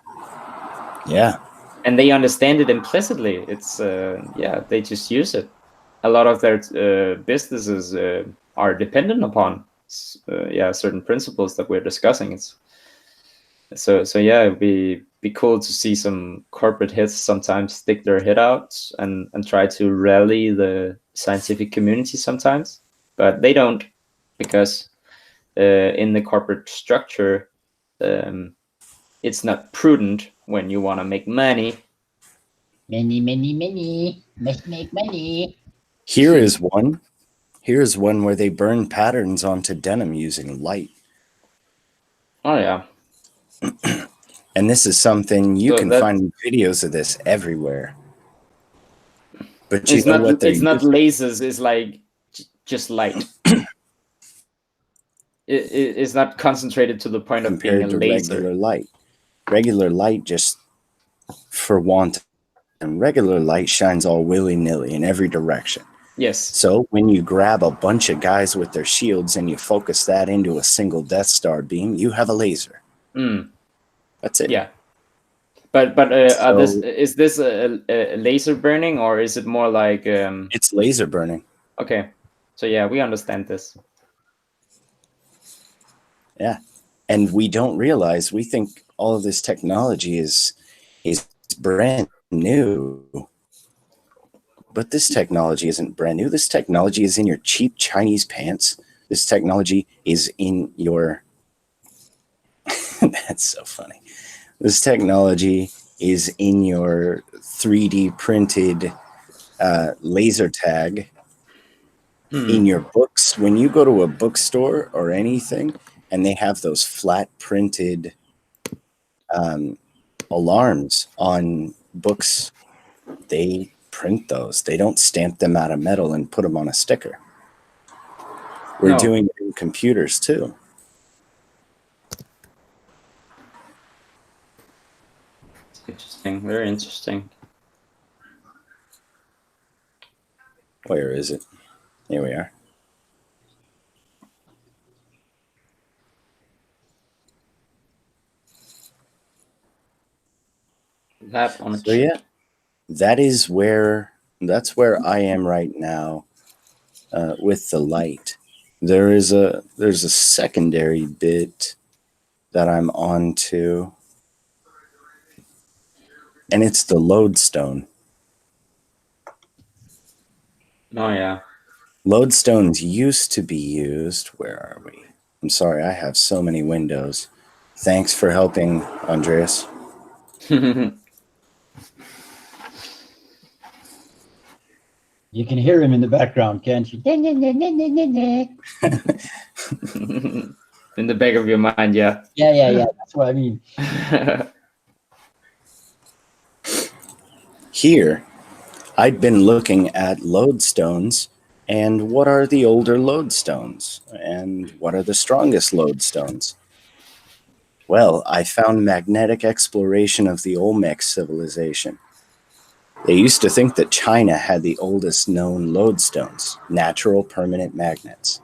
Yeah. And they understand it implicitly. It's they just use it. A lot of their businesses are dependent upon certain principles that we're discussing. It's so yeah, it'd be cool to see some corporate heads sometimes stick their head out and try to rally the scientific community sometimes, but they don't, because in the corporate structure, it's not prudent when you want to make money. Let's make money. Here is one where they burn patterns onto denim using light. Oh yeah. And this is something you can find videos of this everywhere. But you know what? It's not lasers. It's like just light. It's not concentrated to the point of being a laser. Regular light. Regular light, just for want, and regular light shines all willy-nilly in every direction. Yes. So when you grab a bunch of guys with their shields and you focus that into a single Death Star beam, you have a laser. That's it. Yeah. But is this a laser burning, or is it more like it's laser burning. Okay. So yeah, we understand this. Yeah. And we don't realize, we think all of this technology is brand new. But this technology isn't brand new. This technology is in your cheap Chinese pants. This technology is in your that's so funny. This technology is in your 3D printed laser tag, in your books. When you go to a bookstore or anything and they have those flat printed alarms on books, they print those. They don't stamp them out of metal and put them on a sticker. We're doing it in computers too. Interesting. Very interesting. Where is it? Here we are. Lab on a So yeah, that's where I am right now with the light. There's a secondary bit that I'm on to, and it's the lodestone. Oh yeah. Lodestones used to be used. Where are we? I'm sorry, I have so many windows. Thanks for helping, Andreas. You can hear him in the background, can't you? In the back of your mind, yeah. Yeah. That's what I mean. Here, I'd been looking at lodestones and what are the older lodestones and what are the strongest lodestones. Well, I found magnetic exploration of the Olmec civilization. They used to think that China had the oldest known lodestones, natural permanent magnets.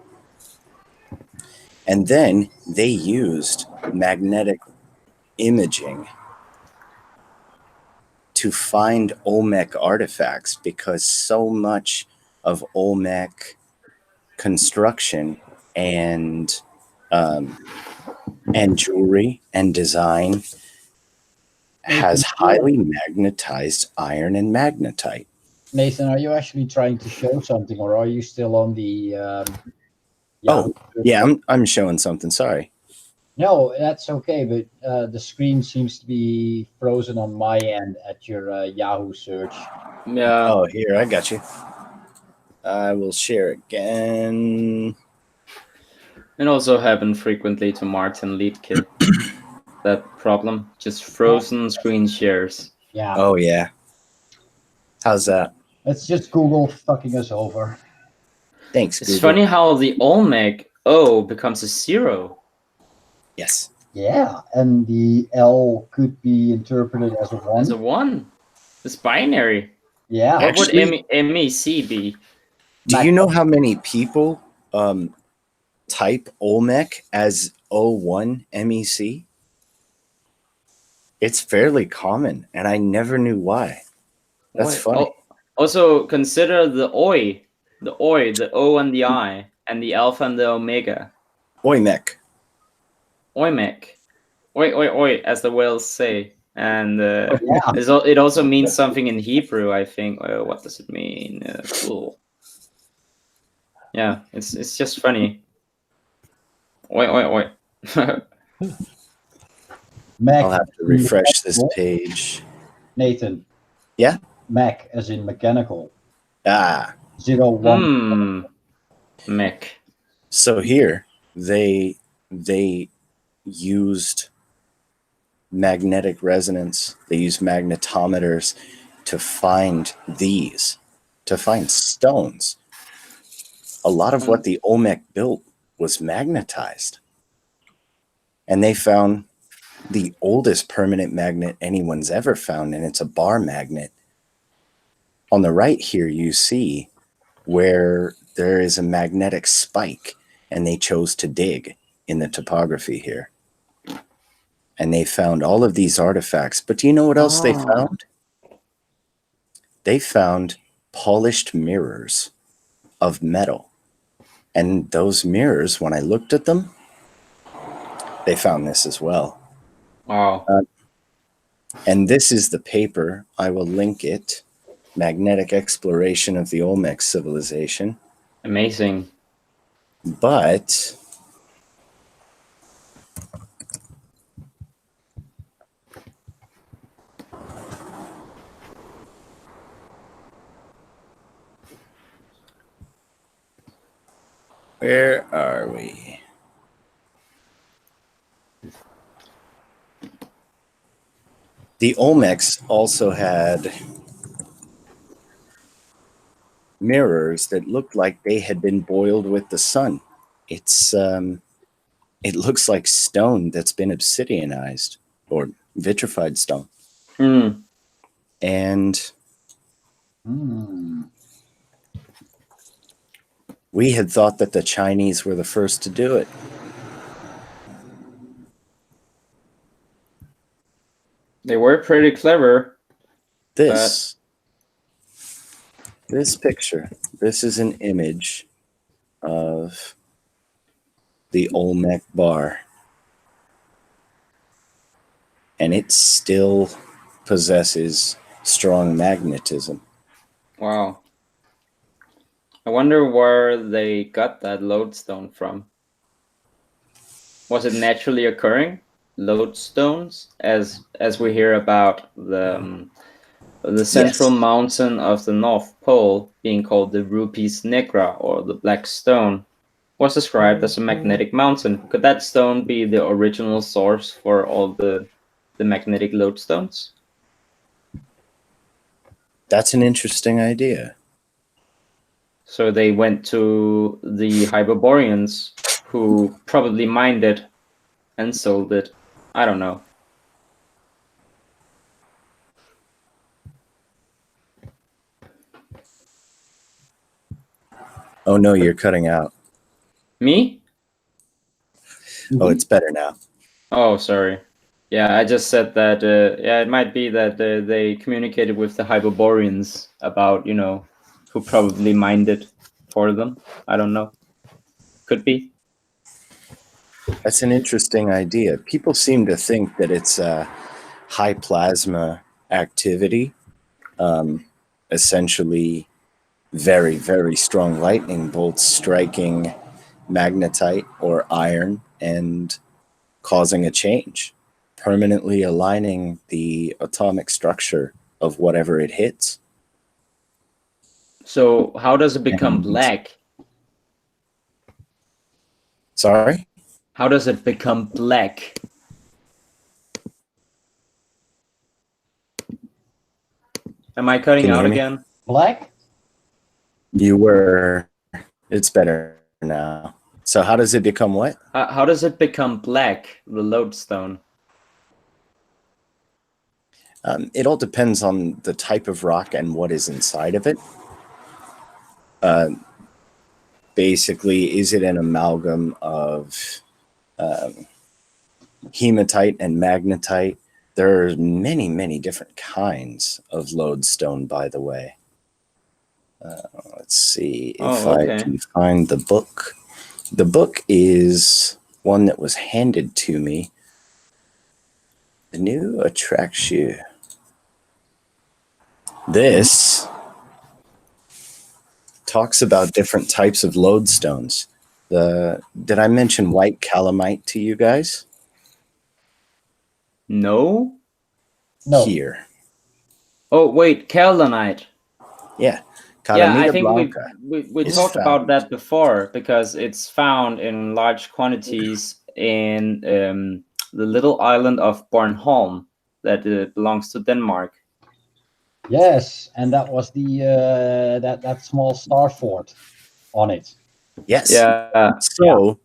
And then they used magnetic imaging to find Olmec artifacts because so much of Olmec construction and jewelry and design has highly magnetized iron and magnetite. Nathan, are you actually trying to show something, or are you still on the? I'm showing something. Sorry. No, that's okay. But the screen seems to be frozen on my end at your Yahoo search. Yeah. Oh, here, I got you. I will share again. It also happened frequently to Martin Liedtke. That problem, just frozen screen shares. Yeah. Oh yeah. How's that? It's just Google fucking us over. Thanks, It's Google. funny how the Olmec O becomes a 0. Yes. Yeah, and the L could be interpreted as a 1. As a 1. It's binary. Yeah. What would Actually, MEC be? Do you know how many people type Olmec as O1 MEC? It's fairly common, and I never knew why. That's funny. Also, consider the Oi, the O and the I, and the Alpha and the Omega. Oimec. Oimec. Oi, as the whales say. And it also means something in Hebrew, I think. What does it mean? Cool. Yeah, it's just funny. Oi. I'll have to refresh this page. Nathan. Yeah? Mech, as in mechanical. 01. Mech. So here, they used magnetic resonance. They used magnetometers to find stones. A lot of what the Olmec built was magnetized. And they found the oldest permanent magnet anyone's ever found, and it's a bar magnet. On the right here, you see where there is a magnetic spike, and they chose to dig in the topography here. And they found all of these artifacts. But do you know what else they found? They found polished mirrors of metal. And those mirrors, when I looked at them, they found this as well. Wow. And this is the paper. I will link it. Magnetic Exploration of the Olmec Civilization. Amazing. But where are we? The Olmecs also had mirrors that looked like they had been boiled with the sun. It looks like stone that's been obsidianized or vitrified stone. And we had thought that the Chinese were the first to do it. They were pretty clever. This picture, this is an image of the Olmec bar. And it still possesses strong magnetism. Wow. I wonder where they got that lodestone from. Was it naturally occurring lodestones, as we hear about the central mountain of the North Pole being called the Rupes Negra, or the Black Stone, was described as a magnetic mountain? Could that stone be the original source for all the magnetic lodestones? That's an interesting idea. So they went to the Hyperboreans, who probably mined it and sold it. I don't know. Oh no, you're cutting out. Me? Oh, it's better now. Oh, sorry. Yeah, I just said that, yeah, it might be that they communicated with the Hyperboreans about, who probably mined it for them. I don't know. Could be. That's an interesting idea. People seem to think that it's a high plasma activity, essentially very, very strong lightning bolts striking magnetite or iron and causing a change, permanently aligning the atomic structure of whatever it hits. So how does it become black? Sorry? How does it become black? Am I cutting out again? Black? You were. It's better now. So how does it become what? How does it become black, the lodestone? It all depends on the type of rock and what is inside of it. Basically, is it an amalgam of hematite and magnetite? There are many, many different kinds of lodestone, by the way. Let's see if I can find the book. The book is one that was handed to me. The new attraction. This talks about different types of lodestones. Did I mention white calamite to you guys? No. Here. Oh wait, Caldanite. Yeah. Yeah, I think we talked about that before, because it's found in large quantities in the little island of Bornholm that belongs to Denmark. Yes, and that was the that small star fort on it. Yes. Yeah. So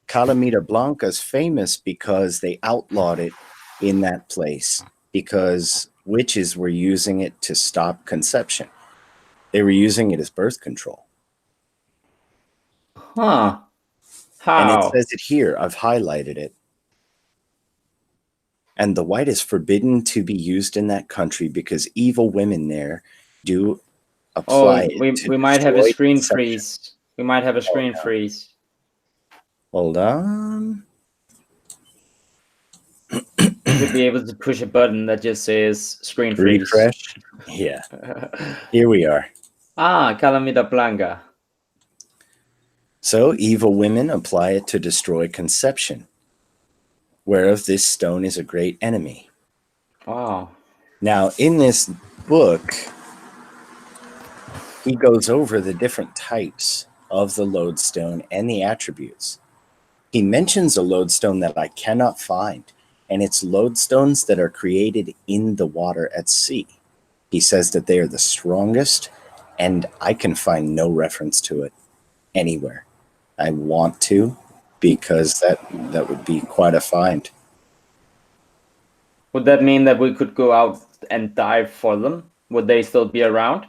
Calamita Blanca is famous because they outlawed it in that place because witches were using it to stop conception. They were using it as birth control. Huh. How? And it says it here. I've highlighted it. And the white is forbidden to be used in that country because evil women there do apply it. We might have a screen freeze. We might have a screen freeze. Hold on. You should be able to push a button that just says screen freeze. Refresh. Yeah. Here we are. Calamita Blanca. So evil women apply it to destroy conception, whereof this stone is a great enemy. Wow. Now, in this book, he goes over the different types of the lodestone and the attributes. He mentions a lodestone that I cannot find. and it's lodestones that are created in the water at sea. He says that they are the strongest, and I can find no reference to it anywhere. I want to, because that would be quite a find. Would that mean that we could go out and dive for them? Would they still be around?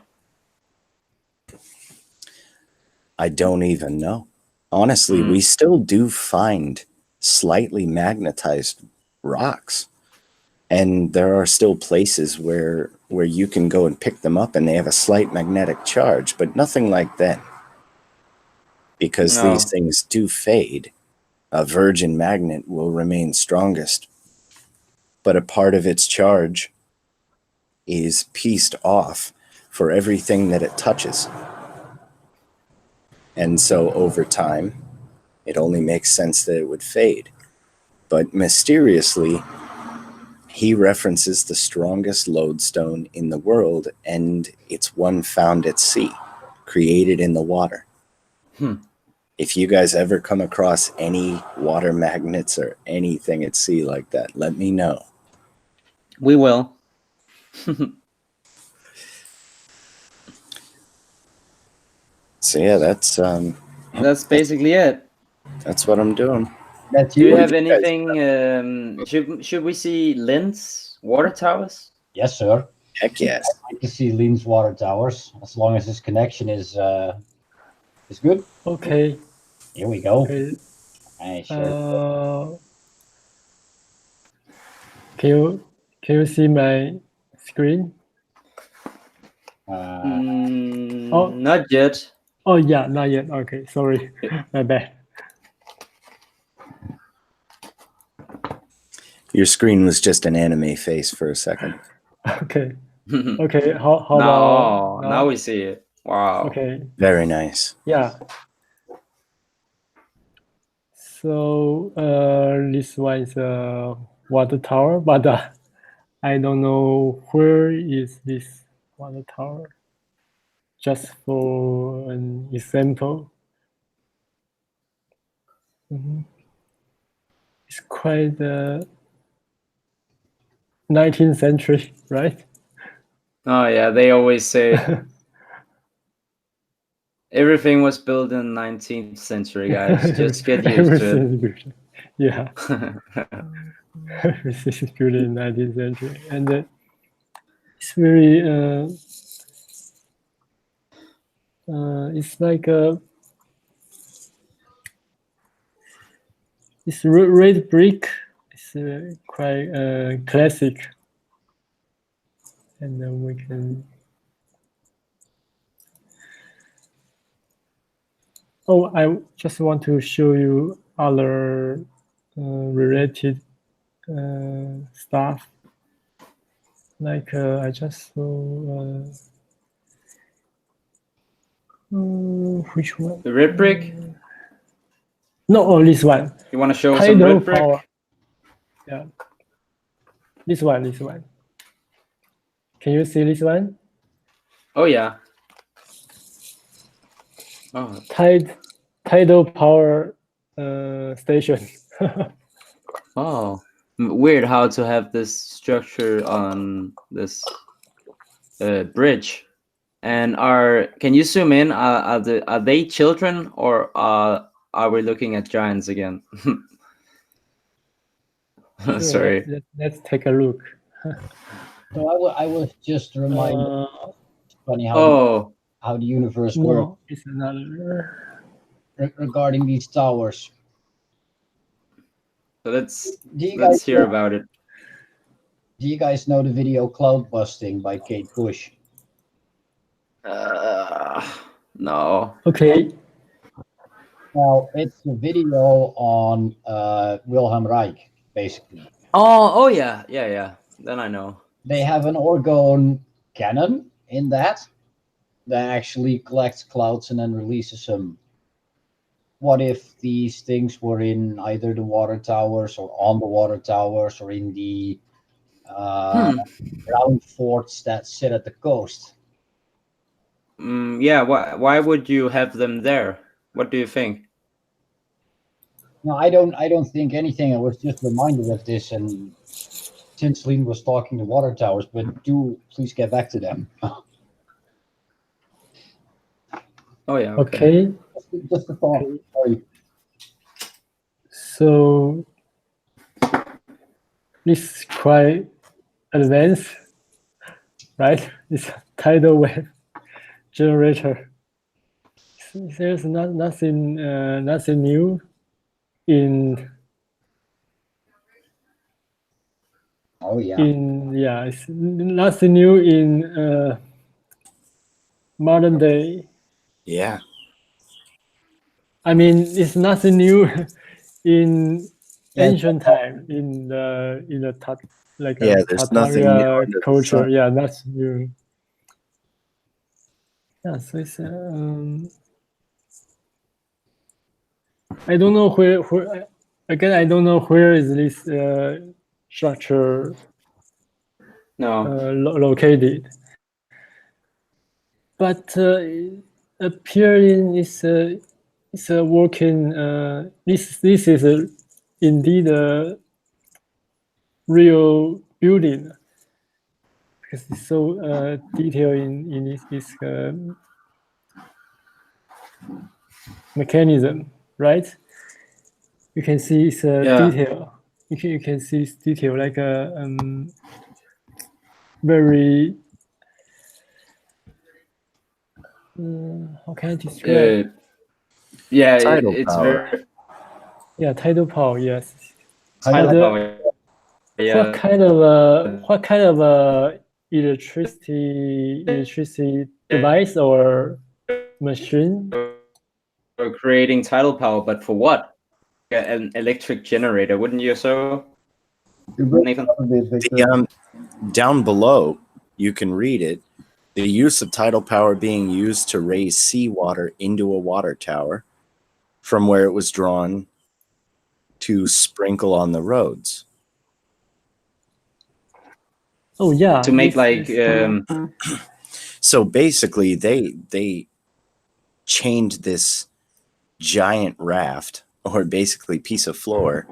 I don't even know. Honestly, we still do find slightly magnetized rocks. And there are still places where you can go and pick them up and they have a slight magnetic charge, but nothing like that. Because these things do fade. A virgin magnet will remain strongest, but a part of its charge is pieced off for everything that it touches. And so over time, it only makes sense that it would fade. But mysteriously, he references the strongest lodestone in the world, and it's one found at sea, created in the water. If you guys ever come across any water magnets or anything at sea like that, let me know. We will. So yeah, that's basically it. That's what I'm doing. Do you have anything? Should we see Lynn's water towers? Yes, sir. Heck yes. I'd like to see Lynn's water towers, as long as his connection is good. Okay. Here we go. Okay. Sure. Can you see my screen? Not yet. Oh yeah, not yet. Okay, sorry, my bad. Your screen was just an anime face for a second. Okay. Okay. How now, about now we see it. Wow. Okay. Very nice. Yeah. So this one is a water tower, but I don't know where is this water tower. Just for an example. It's quite 19th century, right? Oh yeah, they always say everything was built in 19th century, guys. Just get used to it. Yeah. Everything is built in 19th century, and it's very it's like it's red brick. It's quite classic, and then we can. Oh, I just want to show you other related stuff. Like I just saw which one? The red brick? No, oh, this one. You want to show Tidal some red brick? power. Yeah. This one. Can you see this one? Oh yeah. Oh. Tidal power station. Oh, weird how to have this structure on this bridge. And can you zoom in? Are they children, or are we looking at giants again? Sure, sorry. Let's take a look. So I was just reminded. Funny how the universe works. It's another. Regarding these towers. So let's hear about it. Do you guys know the video "Cloud Busting" by Kate Bush? No. Okay. Well, it's a video on Wilhelm Reich, basically. Oh yeah. Then I know. They have an orgone cannon in that actually collects clouds and then releases them. What if these things were in either the water towers or on the water towers or in the ground forts that sit at the coast? Yeah. Why would you have them there? What do you think? No, I don't think anything. I was just reminded of this, and since Lean was talking the water towers, but do please get back to them. Oh yeah. Okay. Just a thought. Okay. Sorry. So this is quite advanced, right? It's a tidal wave generator. There's nothing new in Oh yeah. it's nothing new in modern day. Yeah. I mean, it's nothing new in ancient time in the There's nothing new Tartary under the culture. sun. Yeah, that's new. Yeah, so it's I don't know where again. I don't know where is this structure located, but appearing is it's a working. This is indeed a real building because it's so detailed in this mechanism, right? You can see it's a detail. You can see it's detail like a very how can I describe? Tidal It's power. very tidal power. Yes. tidal power. What kind of electricity device or machine? For creating tidal power, but for what? An electric generator, wouldn't you? So, Nathan. Down below, you can read it. The use of tidal power being used to raise seawater into a water tower from where it was drawn to sprinkle on the roads. Oh yeah. To make So basically, they chained this giant raft, or basically piece of floor,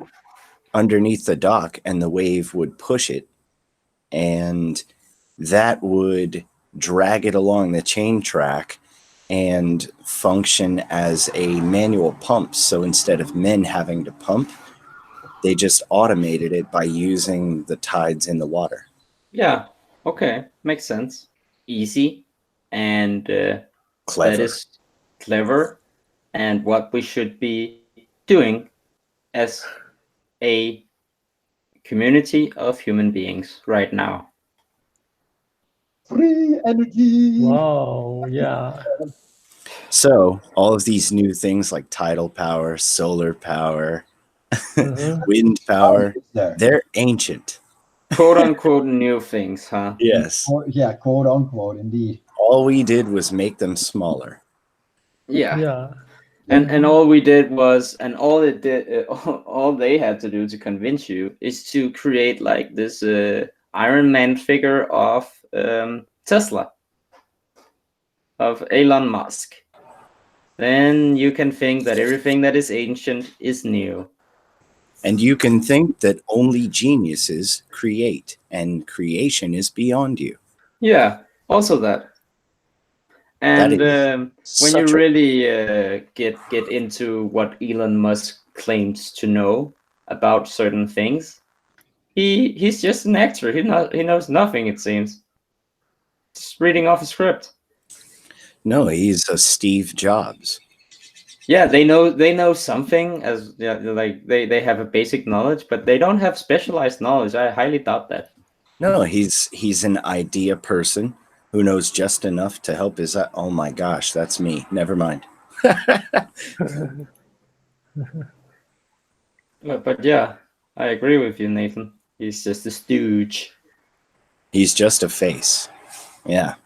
underneath the dock, and the wave would push it, and that would drag it along the chain track and function as a manual pump. So instead of men having to pump, they just automated it by using the tides in the water. Yeah. Okay. Makes sense. Easy and Clever. That is clever, and what we should be doing as a community of human beings right now. Free energy. Wow. Yeah. So all of these new things like tidal power, solar power, wind power, they're ancient. Quote unquote new things, huh? Yes. Yeah, quote unquote, indeed. All we did was make them smaller. Yeah. Yeah. And all we did was, and all it did, all they had to do to convince you is to create like this Iron Man figure of Tesla, of Elon Musk. Then you can think that everything that is ancient is new. And you can think that only geniuses create, and creation is beyond you. Yeah, also that. And when you really get into what Elon Musk claims to know about certain things, he's just an actor. He knows nothing, it seems. Just reading off a script. No, he's a Steve Jobs. Yeah, they know something, as like they have a basic knowledge, but they don't have specialized knowledge. I highly doubt that. No, he's an idea person who knows just enough to help his. Oh my gosh, that's me. Never mind. But yeah, I agree with you, Nathan. He's just a stooge. He's just a face. Yeah.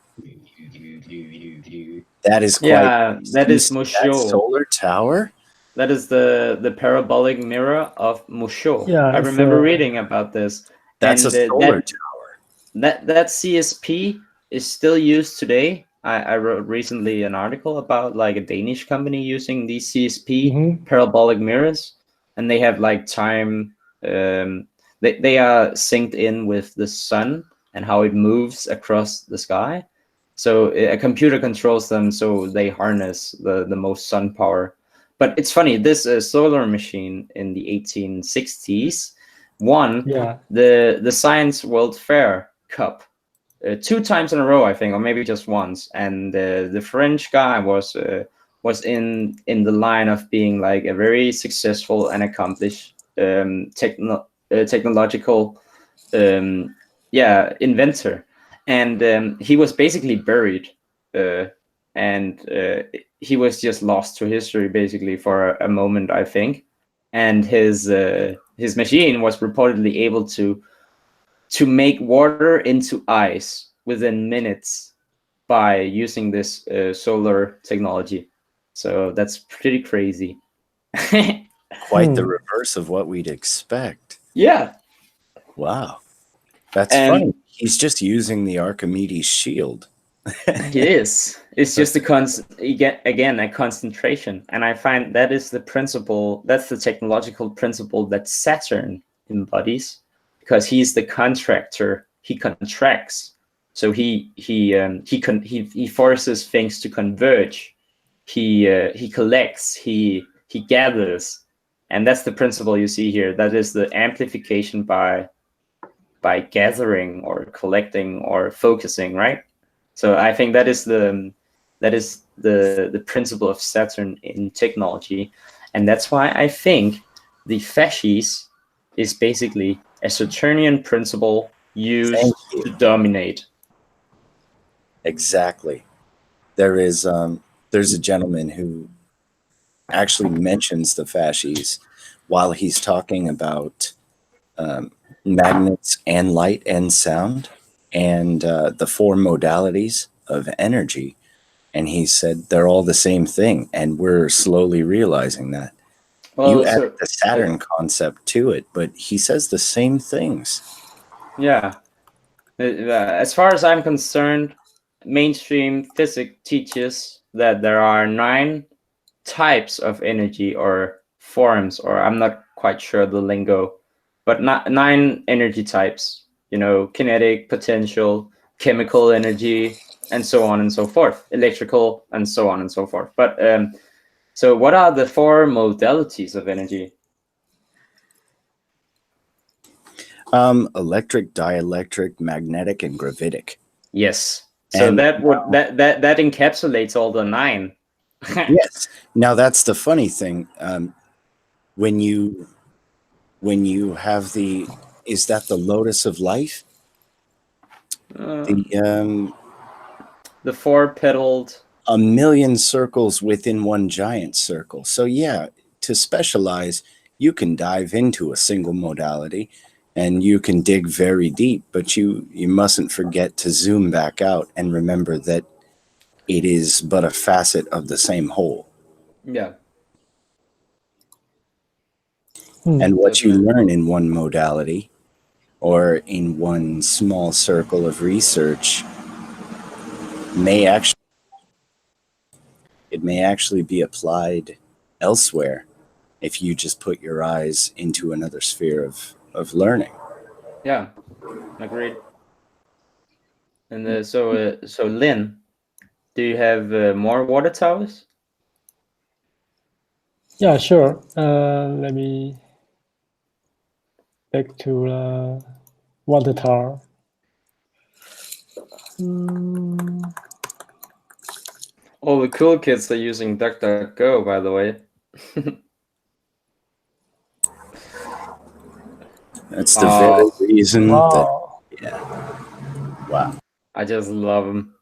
That is quite. Yeah, that is Musho. Solar tower. That is the parabolic mirror of Musho. Yeah, I remember reading about this. That's and, a solar tower. That CSP is still used today. I wrote recently an article about like a Danish company using these CSP parabolic mirrors. and they have like time. They are synced in with the sun and how it moves across the sky. So a computer controls them, so they harness the most sun power. But it's funny, this solar machine in the 1860s won the Science World Fair Cup 2 times in a row, I think, or maybe just once. And the French guy was in the line of being like a very successful and accomplished technological inventor. And he was basically buried, and he was just lost to history basically for a moment, I think. And his machine was reportedly able to make water into ice within minutes by using this solar technology. So that's pretty crazy. Quite the reverse of what we'd expect. Yeah. Wow. That's funny. He's just using the Archimedes shield. It is. It's just a concentration. And I find that is the principle, that's the technological principle that Saturn embodies, because he's the contractor. He contracts. So he forces things to converge. He collects, he gathers. And that's the principle you see here. That is the amplification by gathering or collecting or focusing, right? So I think that is the principle of Saturn in technology, and that's why I think the fasces is basically a Saturnian principle used to dominate. Exactly. There's a gentleman who actually mentions the fasces while he's talking about magnets and light and sound and the 4 modalities of energy. And he said they're all the same thing, and we're slowly realizing that. You added the Saturn concept to it, but he says the same things. Yeah. As far as I'm concerned, mainstream physics teaches that there are 9 types of energy or forms, or I'm not quite sure the lingo, but 9 energy types, kinetic, potential, chemical energy, and so on and so forth, electrical, and so on and so forth. But so what are the 4 modalities of energy? Electric, dielectric, magnetic, and gravitic. Yes. So and that encapsulates all the 9. Yes. Now that's the funny thing. When you have is that the lotus of life? The 4-petaled. A million circles within one giant circle. So yeah, to specialize, you can dive into a single modality and you can dig very deep, but you mustn't forget to zoom back out and remember that it is but a facet of the same whole. Yeah. And what you learn in one modality or in one small circle of research may actually be applied elsewhere if you just put your eyes into another sphere of learning. Yeah, agreed. And so Lynn, do you have more water towers? Yeah, sure. Let me back to the water tower. All the cool kids are using DuckDuckGo, by the way. That's the very reason that. Yeah. Wow. I just love them.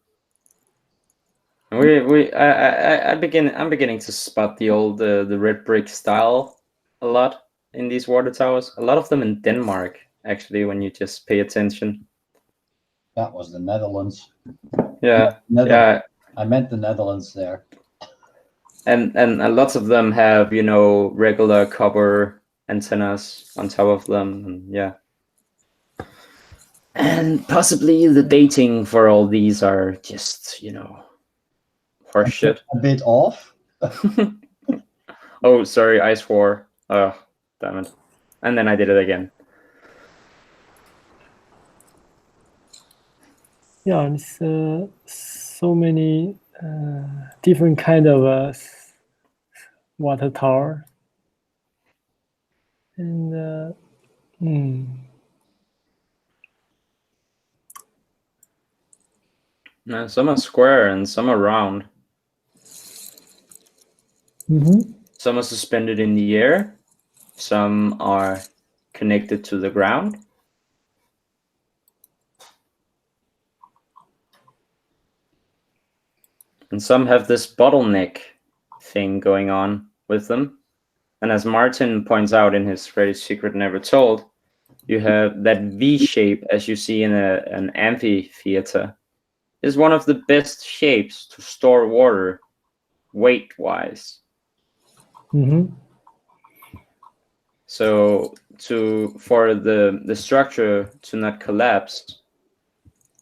I'm beginning to spot the old the red brick style a lot in these water towers. A lot of them in Denmark, actually, when you just pay attention. That was the Netherlands. Yeah, yeah. I meant the Netherlands there. And lots of them have regular copper antennas on top of them, and yeah. And possibly the dating for all these are just horseshit. A bit off. Oh, sorry, Ice War. Damn it. And then I did it again. Yeah, it's so many different kind of water tower. And Some are square and some are round. Some are suspended in the air. Some are connected to the ground. And some have this bottleneck thing going on with them. And as Martin points out in his very secret never told, you have that V shape as you see in an amphitheater is one of the best shapes to store water weight-wise. So for the structure to not collapse,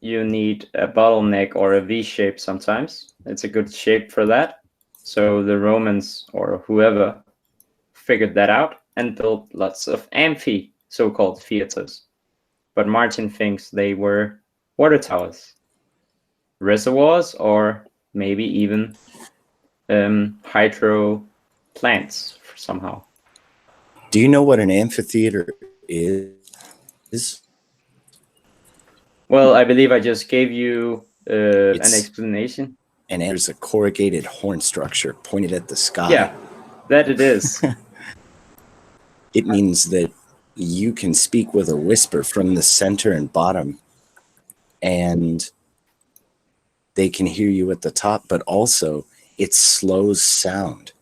you need a bottleneck or a V shape sometimes. It's a good shape for that. So the Romans or whoever figured that out and built lots of so-called theaters. But Martin thinks they were water towers, reservoirs, or maybe even hydro plants somehow. Do you know what an amphitheater is? Well, I believe I just gave you an explanation. And there's a corrugated horn structure pointed at the sky. Yeah, that it is. It means that you can speak with a whisper from the center and bottom, and they can hear you at the top, but also it slows sound.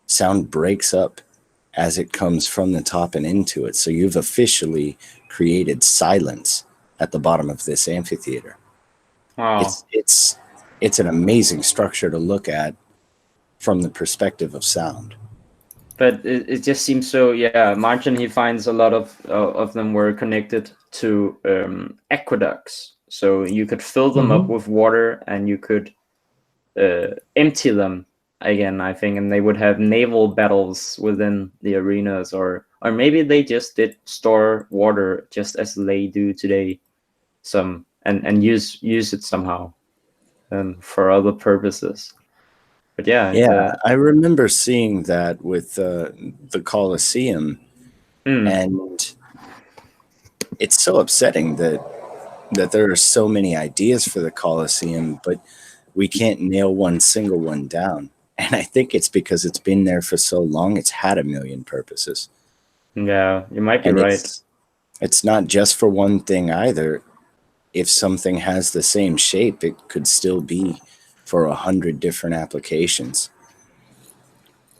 Sound breaks up as it comes from the top and into it. So you've officially created silence at the bottom of this amphitheater. Wow. It's an amazing structure to look at from the perspective of sound. But it just seems so, yeah, Martin, he finds a lot of them were connected to aqueducts. So you could fill them up with water and you could empty them again, I think, and they would have naval battles within the arenas, or maybe they just did store water just as they do today, and use it somehow for other purposes. But yeah, I remember seeing that with the Colosseum, and it's so upsetting that there are so many ideas for the Colosseum, but we can't nail one single one down. And I think it's because it's been there for so long, it's had a million purposes. Yeah, you might be right. It's not just for one thing either. If something has the same shape, it could still be for 100 different applications.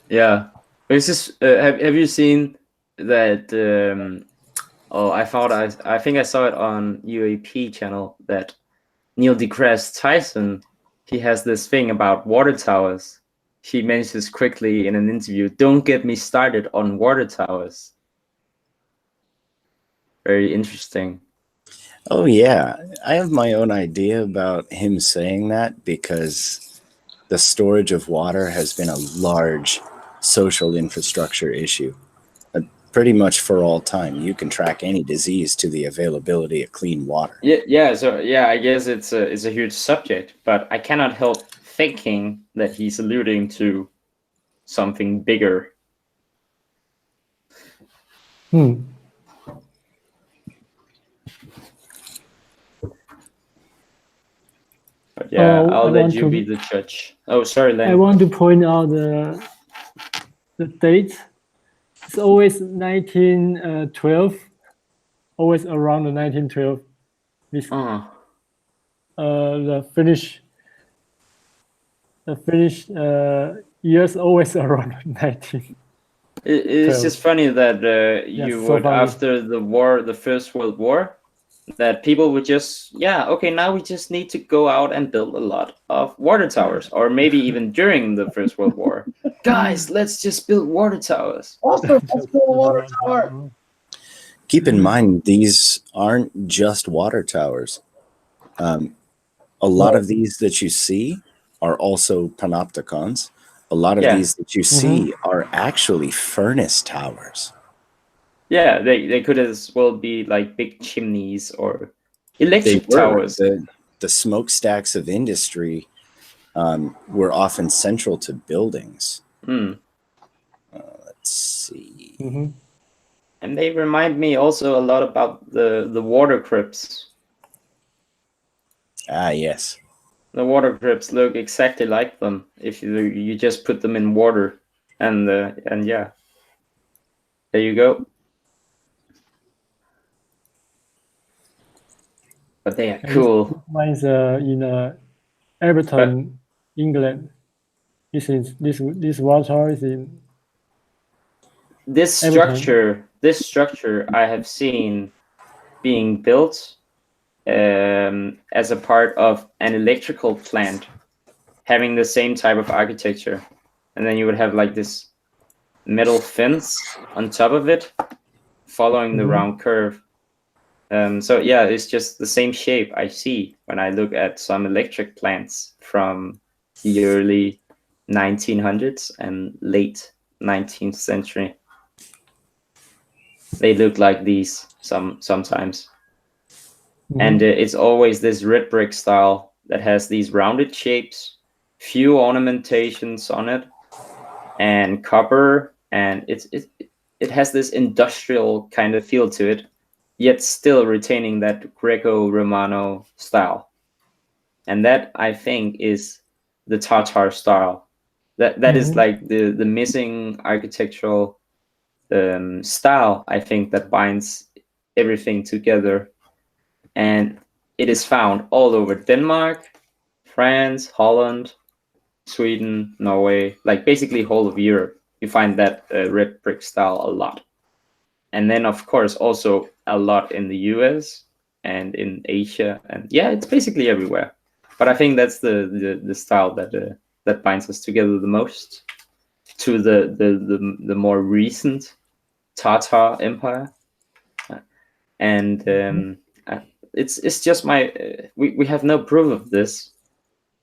Yeah. It's just, have you seen that? I think I saw it on UAP channel that Neil deGrasse Tyson, he has this thing about water towers. He mentions quickly in an interview, "Don't get me started on water towers." Very interesting. Oh yeah, I have my own idea about him saying that because the storage of water has been a large social infrastructure issue. Pretty much for all time. You can track any disease to the availability of clean water. Yeah. So yeah, I guess it's a huge subject, but I cannot help thinking that he's alluding to something bigger. But yeah, I'll let you be the judge. Oh, sorry, Len. I want to point out the date. It's always 1912, always around the 1912. This the Finnish years always around 19. It's just funny that after the First World War, that people would just, now we just need to go out and build a lot of water towers, or maybe even during the First World War. Guys, let's just build water towers. Also, let's build a water tower. Keep in mind, these aren't just water towers. A lot of these that you see are also panopticons. A lot of these that you see are actually furnace towers. Yeah, they could as well be like big chimneys or They electric were. towers. The smokestacks of industry were often central to buildings. Let's see. And they remind me also a lot about the water crypts. Ah, yes. The water crypts look exactly like them if you just put them in water, and yeah, there you go. But they are cool. Mine's in Everton, England. This water is in This Everton. structure I have seen being built as a part of an electrical plant, having the same type of architecture, and then you would have like this metal fence on top of it, following the round curve. So yeah, it's just the same shape I see when I look at some electric plants from the early 1900s and late 19th century. They look like these sometimes. And it's always this red brick style that has these rounded shapes, few ornamentations on it, and copper, and it has this industrial kind of feel to it, yet still retaining that Greco-Romano style. And that, I think, is the Tartar style. That is like the missing architectural style, I think, that binds everything together. And it is found all over Denmark, France, Holland, Sweden, Norway, like basically whole of Europe. You find that red brick style a lot. And then, of course, also a lot in the US and in Asia. And yeah, it's basically everywhere. But I think that's the style that binds us together the most to the more recent Tatar Empire. And it's just my we have no proof of this,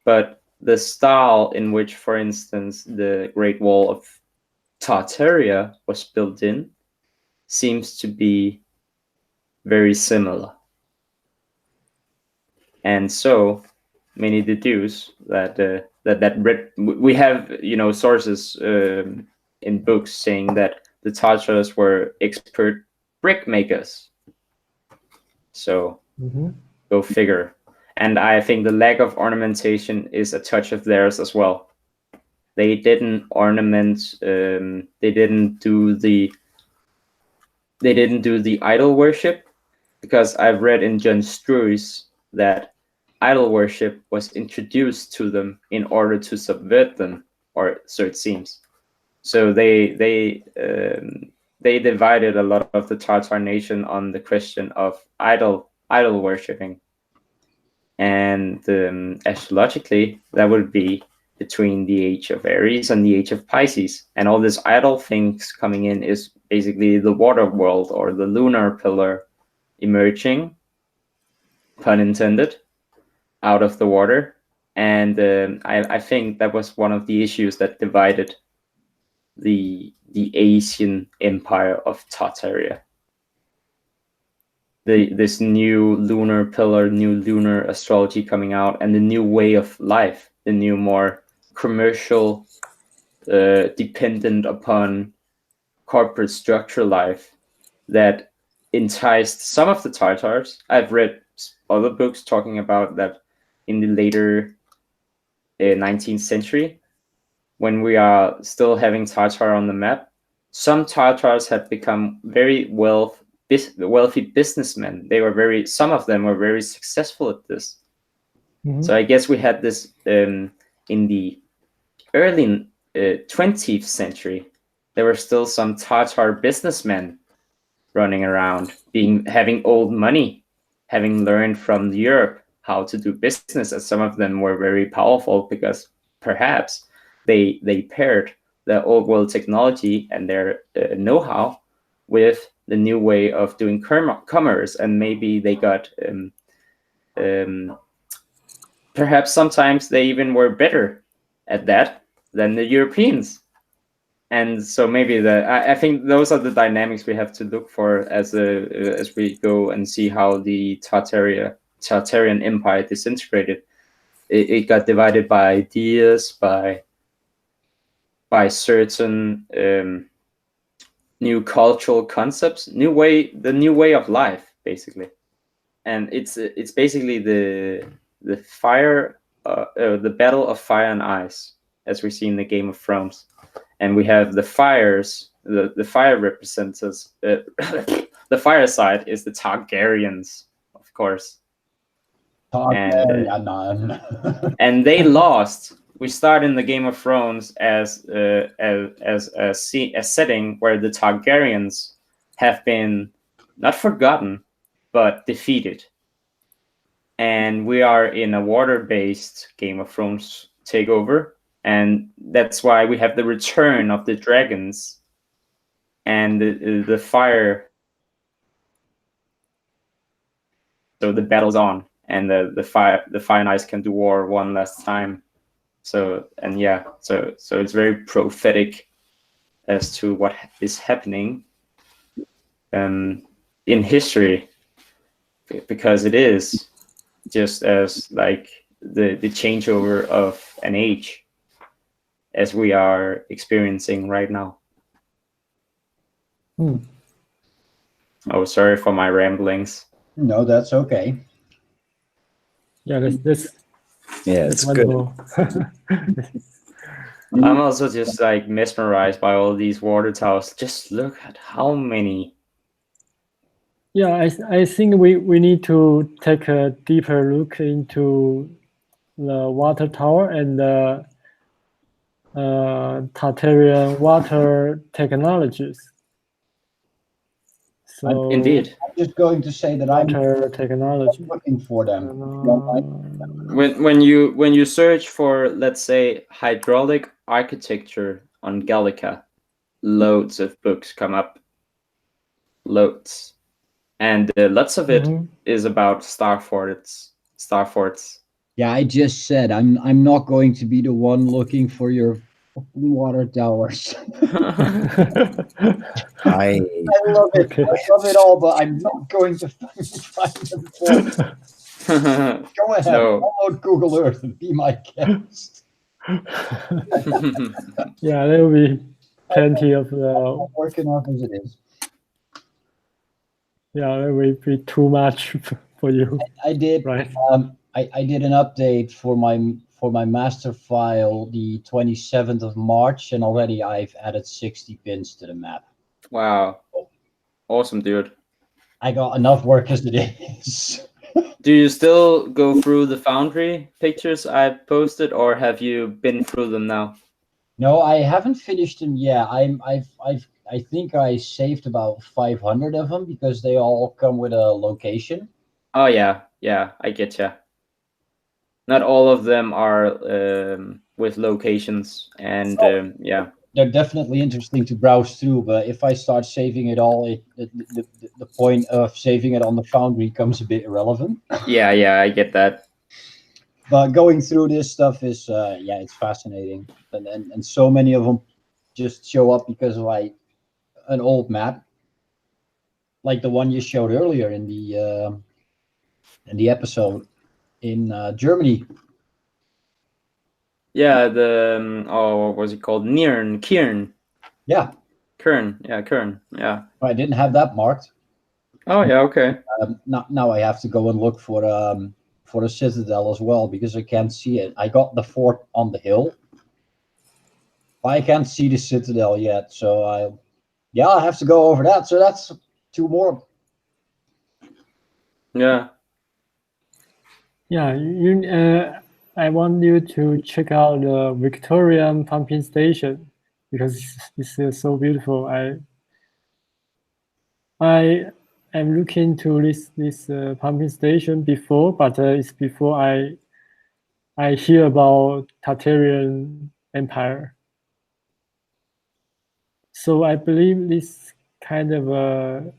but the style in which, for instance, the Great Wall of Tartaria was built in seems to be very similar. And so many deduce that we have sources in books saying that the Tatars were expert brick makers. So go figure. And I think the lack of ornamentation is a touch of theirs as well. They didn't ornament. They didn't do the idol worship, because I've read in John Struys that idol worship was introduced to them in order to subvert them, or so it seems. So they divided a lot of the Tatar nation on the question of idol worshipping, and astrologically that would be between the age of Aries and the age of Pisces, and all this idol things coming in is basically the water world or the lunar pillar emerging, pun intended, out of the water. And I think that was one of the issues that divided the Asian empire of Tartaria. This new lunar pillar, new lunar astrology coming out, and the new way of life, the new more commercial, dependent upon corporate structure life that enticed some of the Tartars. I've read other books talking about that in the later 19th century, when we are still having Tartar on the map, some Tartars had become very wealthy businessmen. Some of them were very successful at this. So I guess we had this in the early 20th century. There were still some Tartar businessmen running around, having old money, having learned from Europe how to do business, as some of them were very powerful because perhaps they paired the old world technology and their know-how with the new way of doing commerce, and maybe they got perhaps sometimes they even were better at that than the Europeans. And so maybe I think those are the dynamics we have to look for as we go and see how the Tartarian Empire disintegrated. It got divided by ideas, by certain new cultural concepts, the new way of life, basically. And it's basically the fire, the battle of fire and ice, as we see in the Game of Thrones. And we have the fires, the fire representatives. The fire side is the Targaryens, of course. And they lost. We start in the Game of Thrones as a setting where the Targaryens have been not forgotten, but defeated. And we are in a water-based Game of Thrones takeover, and that's why we have the return of the dragons and the fire. So the battle's on, and the fire and ice can do war one last time. So it's very prophetic as to what is happening in history, because it is just as like the changeover of an age as we are experiencing right now. Oh, sorry for my ramblings. No, that's okay. Yeah, that's it's wonderful. good. I'm also just like mesmerized by all these water towers. Just look at how many. Yeah, I think we need to take a deeper look into the water tower and the Tartarian water technologies. So Indeed. I'm just going to say that water technology. looking for them. When you search for, let's say, hydraulic architecture on Gallica, loads of books come up. Loads. And lots of it is about star forts. Yeah, I just said I'm not going to be the one looking for your water towers. I love it. Okay. I love it all, but I'm not going to find them for you. Go ahead, download Google Earth and be my guest. Yeah, there will be plenty of the working off as it is. Yeah, that will be too much for you. I did. Right. I did an update for my master file the 27th of March, and already I've added 60 pins to the map. Wow. Awesome, dude. I got enough work as it is. Do you still go through the Foundry pictures I posted, or have you been through them now? No, I haven't finished them yet. I think I saved about 500 of them because they all come with a location. Oh yeah, I get ya. Not all of them are with locations, and yeah. They're definitely interesting to browse through, but if I start saving it all, the point of saving it on the Foundry comes a bit irrelevant. Yeah, I get that. But going through this stuff is, yeah, it's fascinating, and so many of them just show up because of like an old map, like the one you showed earlier in the episode in Germany. Yeah, the what was it called? Kern. Yeah. Kern. Yeah, Kern. Yeah. I didn't have that marked. Oh yeah, okay. Now I have to go and look for a citadel as well because I can't see it. I got the fort on the hill, but I can't see the citadel yet. So I have to go over that. So that's 2 more. Yeah. Yeah, I want you to check out the Victorian pumping station because it's so beautiful. I am looking to this pumping station before, but it's before I hear about Tartarian Empire. So I believe this kind of a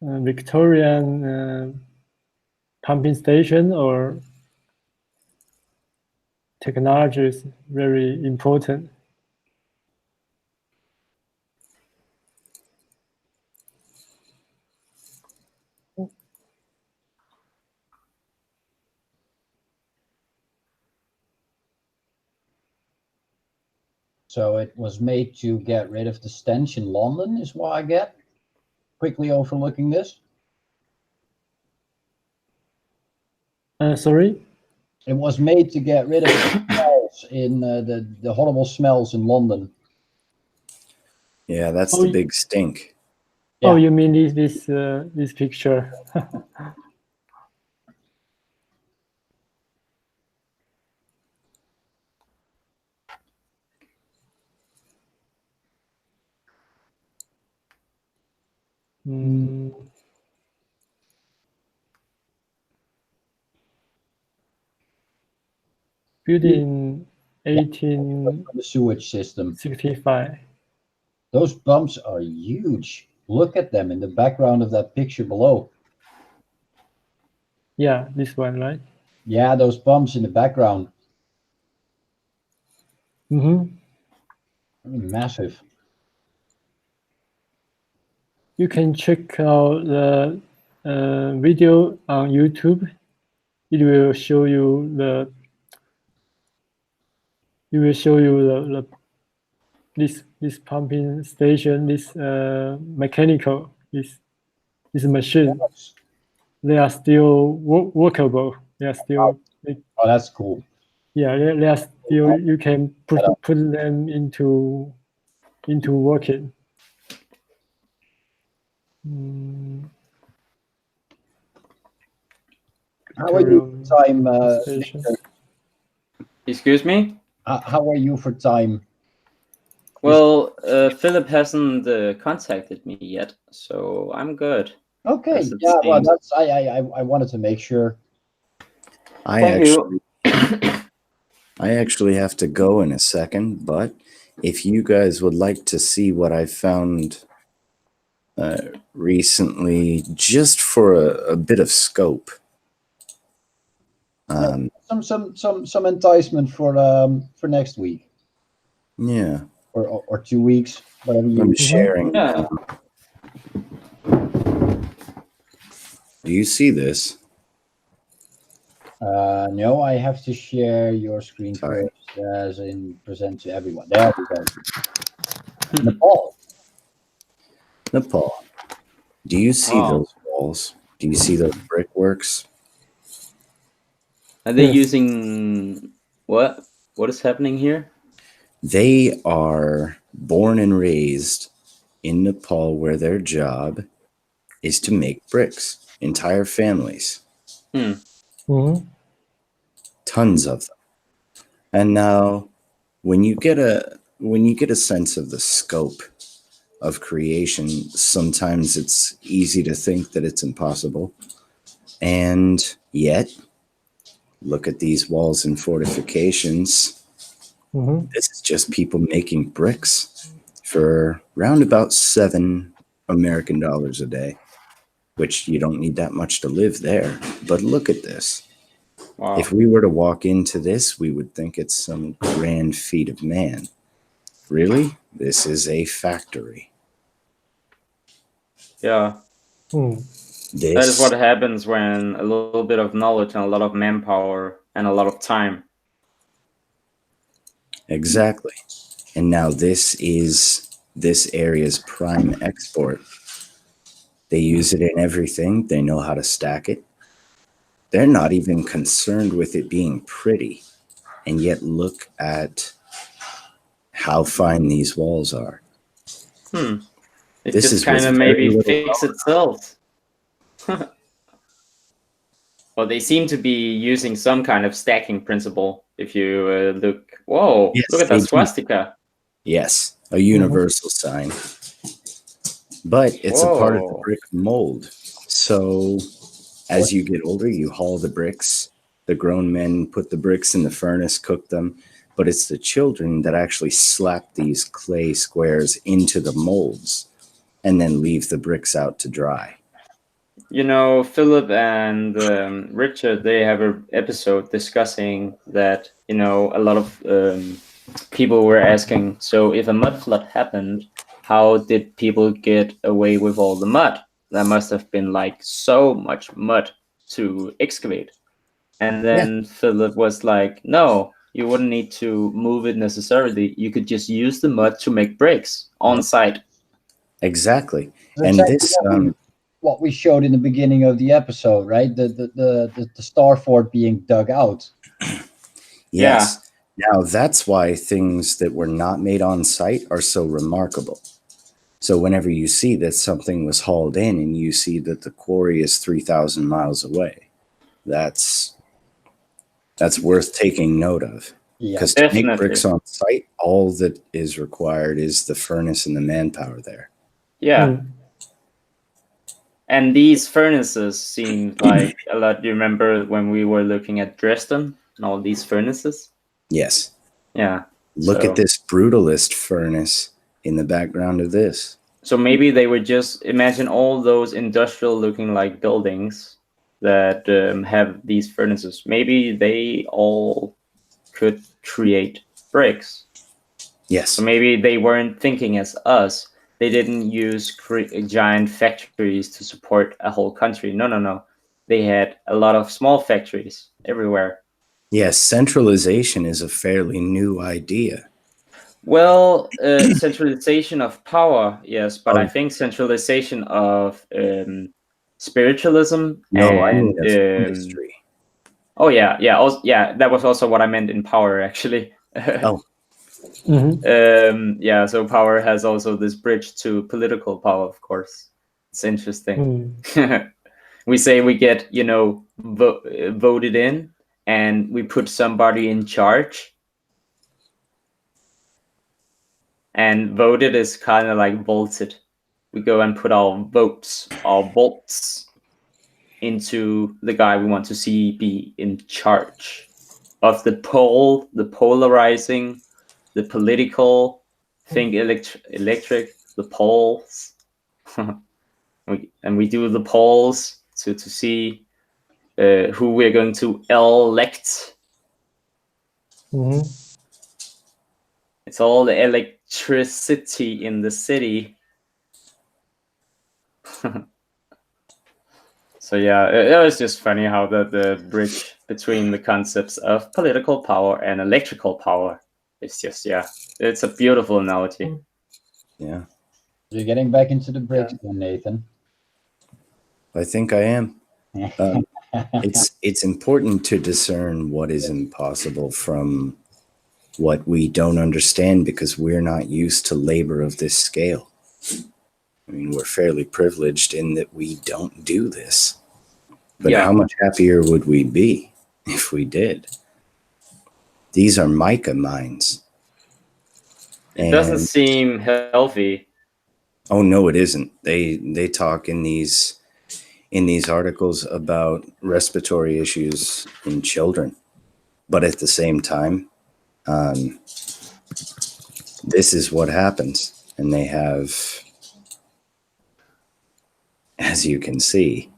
Victorian pumping station or technology is very important. So it was made to get rid of the stench in London, is what I get. Quickly overlooking this. Sorry? It was made to get rid of the smells in the horrible smells in London. Yeah, that's Oh, the big stink. Oh, Yeah. you mean this picture? Built in The sewage system. 1865. Those bumps are huge. Look at them in the background of that picture below. Yeah, this one, right? Yeah, those bumps in the background. Massive. You can check out the video on YouTube. It will show you the this pumping station, this mechanical, this machine. They are still workable. They are still. Oh, that's cool. Yeah, they are still. You can put them into working. How are you for time? Excuse me? How are you for time? Well, Philip hasn't contacted me yet, so I'm good. Okay, yeah, well, that's I wanted to make sure. I actually have to go in a second, but if you guys would like to see what I found recently, just for a bit of scope, some enticement for next week. Yeah. Or 2 weeks, whatever you. I'm sharing. Yeah. Do you see this? No, I have to share your screen first, as in present to everyone. There we go. Nepal. Do you see those walls? Do you see those brickworks? Are they using what? What is happening here? They are born and raised in Nepal, where their job is to make bricks. Entire families. Tons of them. And now, when you get a sense of the scope of creation, sometimes it's easy to think that it's impossible. And yet, look at these walls and fortifications. This is just people making bricks for round about $7 American a day, which you don't need that much to live there. But look at this. Wow. If we were to walk into this, we would think it's some grand feat of man. Really? This is a factory. Yeah. That is what happens when a little bit of knowledge and a lot of manpower and a lot of time. Exactly. And now this is this area's prime export. They use it in everything. They know how to stack it. They're not even concerned with it being pretty. And yet look at how fine these walls are. It just kind of maybe fix itself. Well, they seem to be using some kind of stacking principle. If you look, whoa, yes, look at that swastika. Yes, a universal sign. But it's a part of the brick mold. So as you get older, you haul the bricks. The grown men put the bricks in the furnace, cook them. But it's the children that actually slap these clay squares into the molds and then leave the bricks out to dry. You know, Philip and Richard, they have an episode discussing that, you know, a lot of people were asking, so if a mud flood happened, how did people get away with all the mud? That must have been like so much mud to excavate. And then Philip was like, no, You wouldn't need to move it necessarily. You could just use the mud to make bricks on site. Exactly. That's And exactly this, what we showed in the beginning of the episode, right? The star fort being dug out. yes. Now that's why things that were not made on site are so remarkable. So whenever you see that something was hauled in and you see that the quarry is 3,000 miles away, that's worth taking note of. Yeah, Because to make Definitely. bricks on site, all that is required is the furnace and the manpower there. Yeah. And these furnaces seem like a lot. Do you remember when we were looking at Dresden and all these furnaces? Yes. Yeah. Look at this brutalist furnace in the background of this. So maybe they would just imagine all those industrial looking like buildings that have these furnaces. Maybe they all could create bricks. Yes. So maybe they weren't thinking as us. They didn't use giant factories to support a whole country. No. They had a lot of small factories everywhere. Yes, centralization is a fairly new idea. Well, centralization of power, yes, but I think centralization of spiritualism I and mean industry. Oh yeah. Also, yeah, that was also what I meant in power, actually. Oh. Yeah, so power has also this bridge to political power, of course. It's interesting. We say we get, voted in, and we put somebody in charge. And voted is kind of like bolted. We go and put our votes, our bolts, into the guy we want to see be in charge of the polarizing, the political, think electric, the polls. and we do the polls to see who we're going to elect. It's all the electricity in the city. So yeah, it was just funny how the bridge between the concepts of political power and electrical power is just, it's a beautiful analogy. Yeah. You're getting back into the bricks then, Nathan. I think I am. It's important to discern what is impossible from what we don't understand, because we're not used to labor of this scale. I mean, we're fairly privileged in that we don't do this. But how much happier would we be if we did? These are mica mines. It doesn't seem healthy. Oh no, it isn't. They talk in these articles about respiratory issues in children, but at the same time, this is what happens, and they have, as you can see,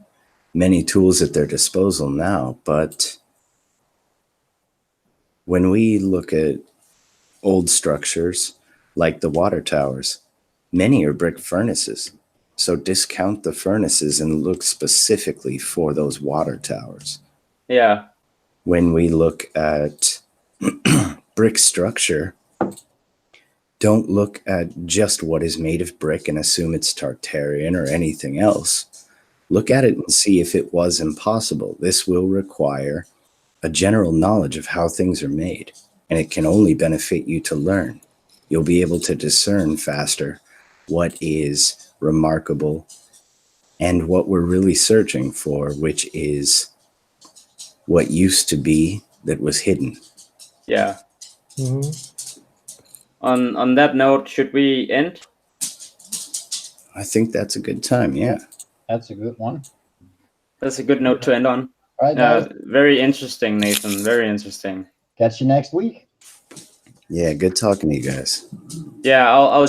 many tools at their disposal now. But when we look at old structures like the water towers, many are brick furnaces. So discount the furnaces and look specifically for those water towers. Yeah. When we look at brick structure, don't look at just what is made of brick and assume it's Tartarian or anything else. Look at it and see if it was impossible. This will require a general knowledge of how things are made, and it can only benefit you to learn. You'll be able to discern faster what is remarkable and what we're really searching for, which is what used to be that was hidden. Yeah. On that note, should we end? I think that's a good time, yeah. That's a good one. That's a good note to end on. All right, guys. Very interesting, Nathan. Very interesting. Catch you next week. Yeah, good talking to you guys. Yeah, I'll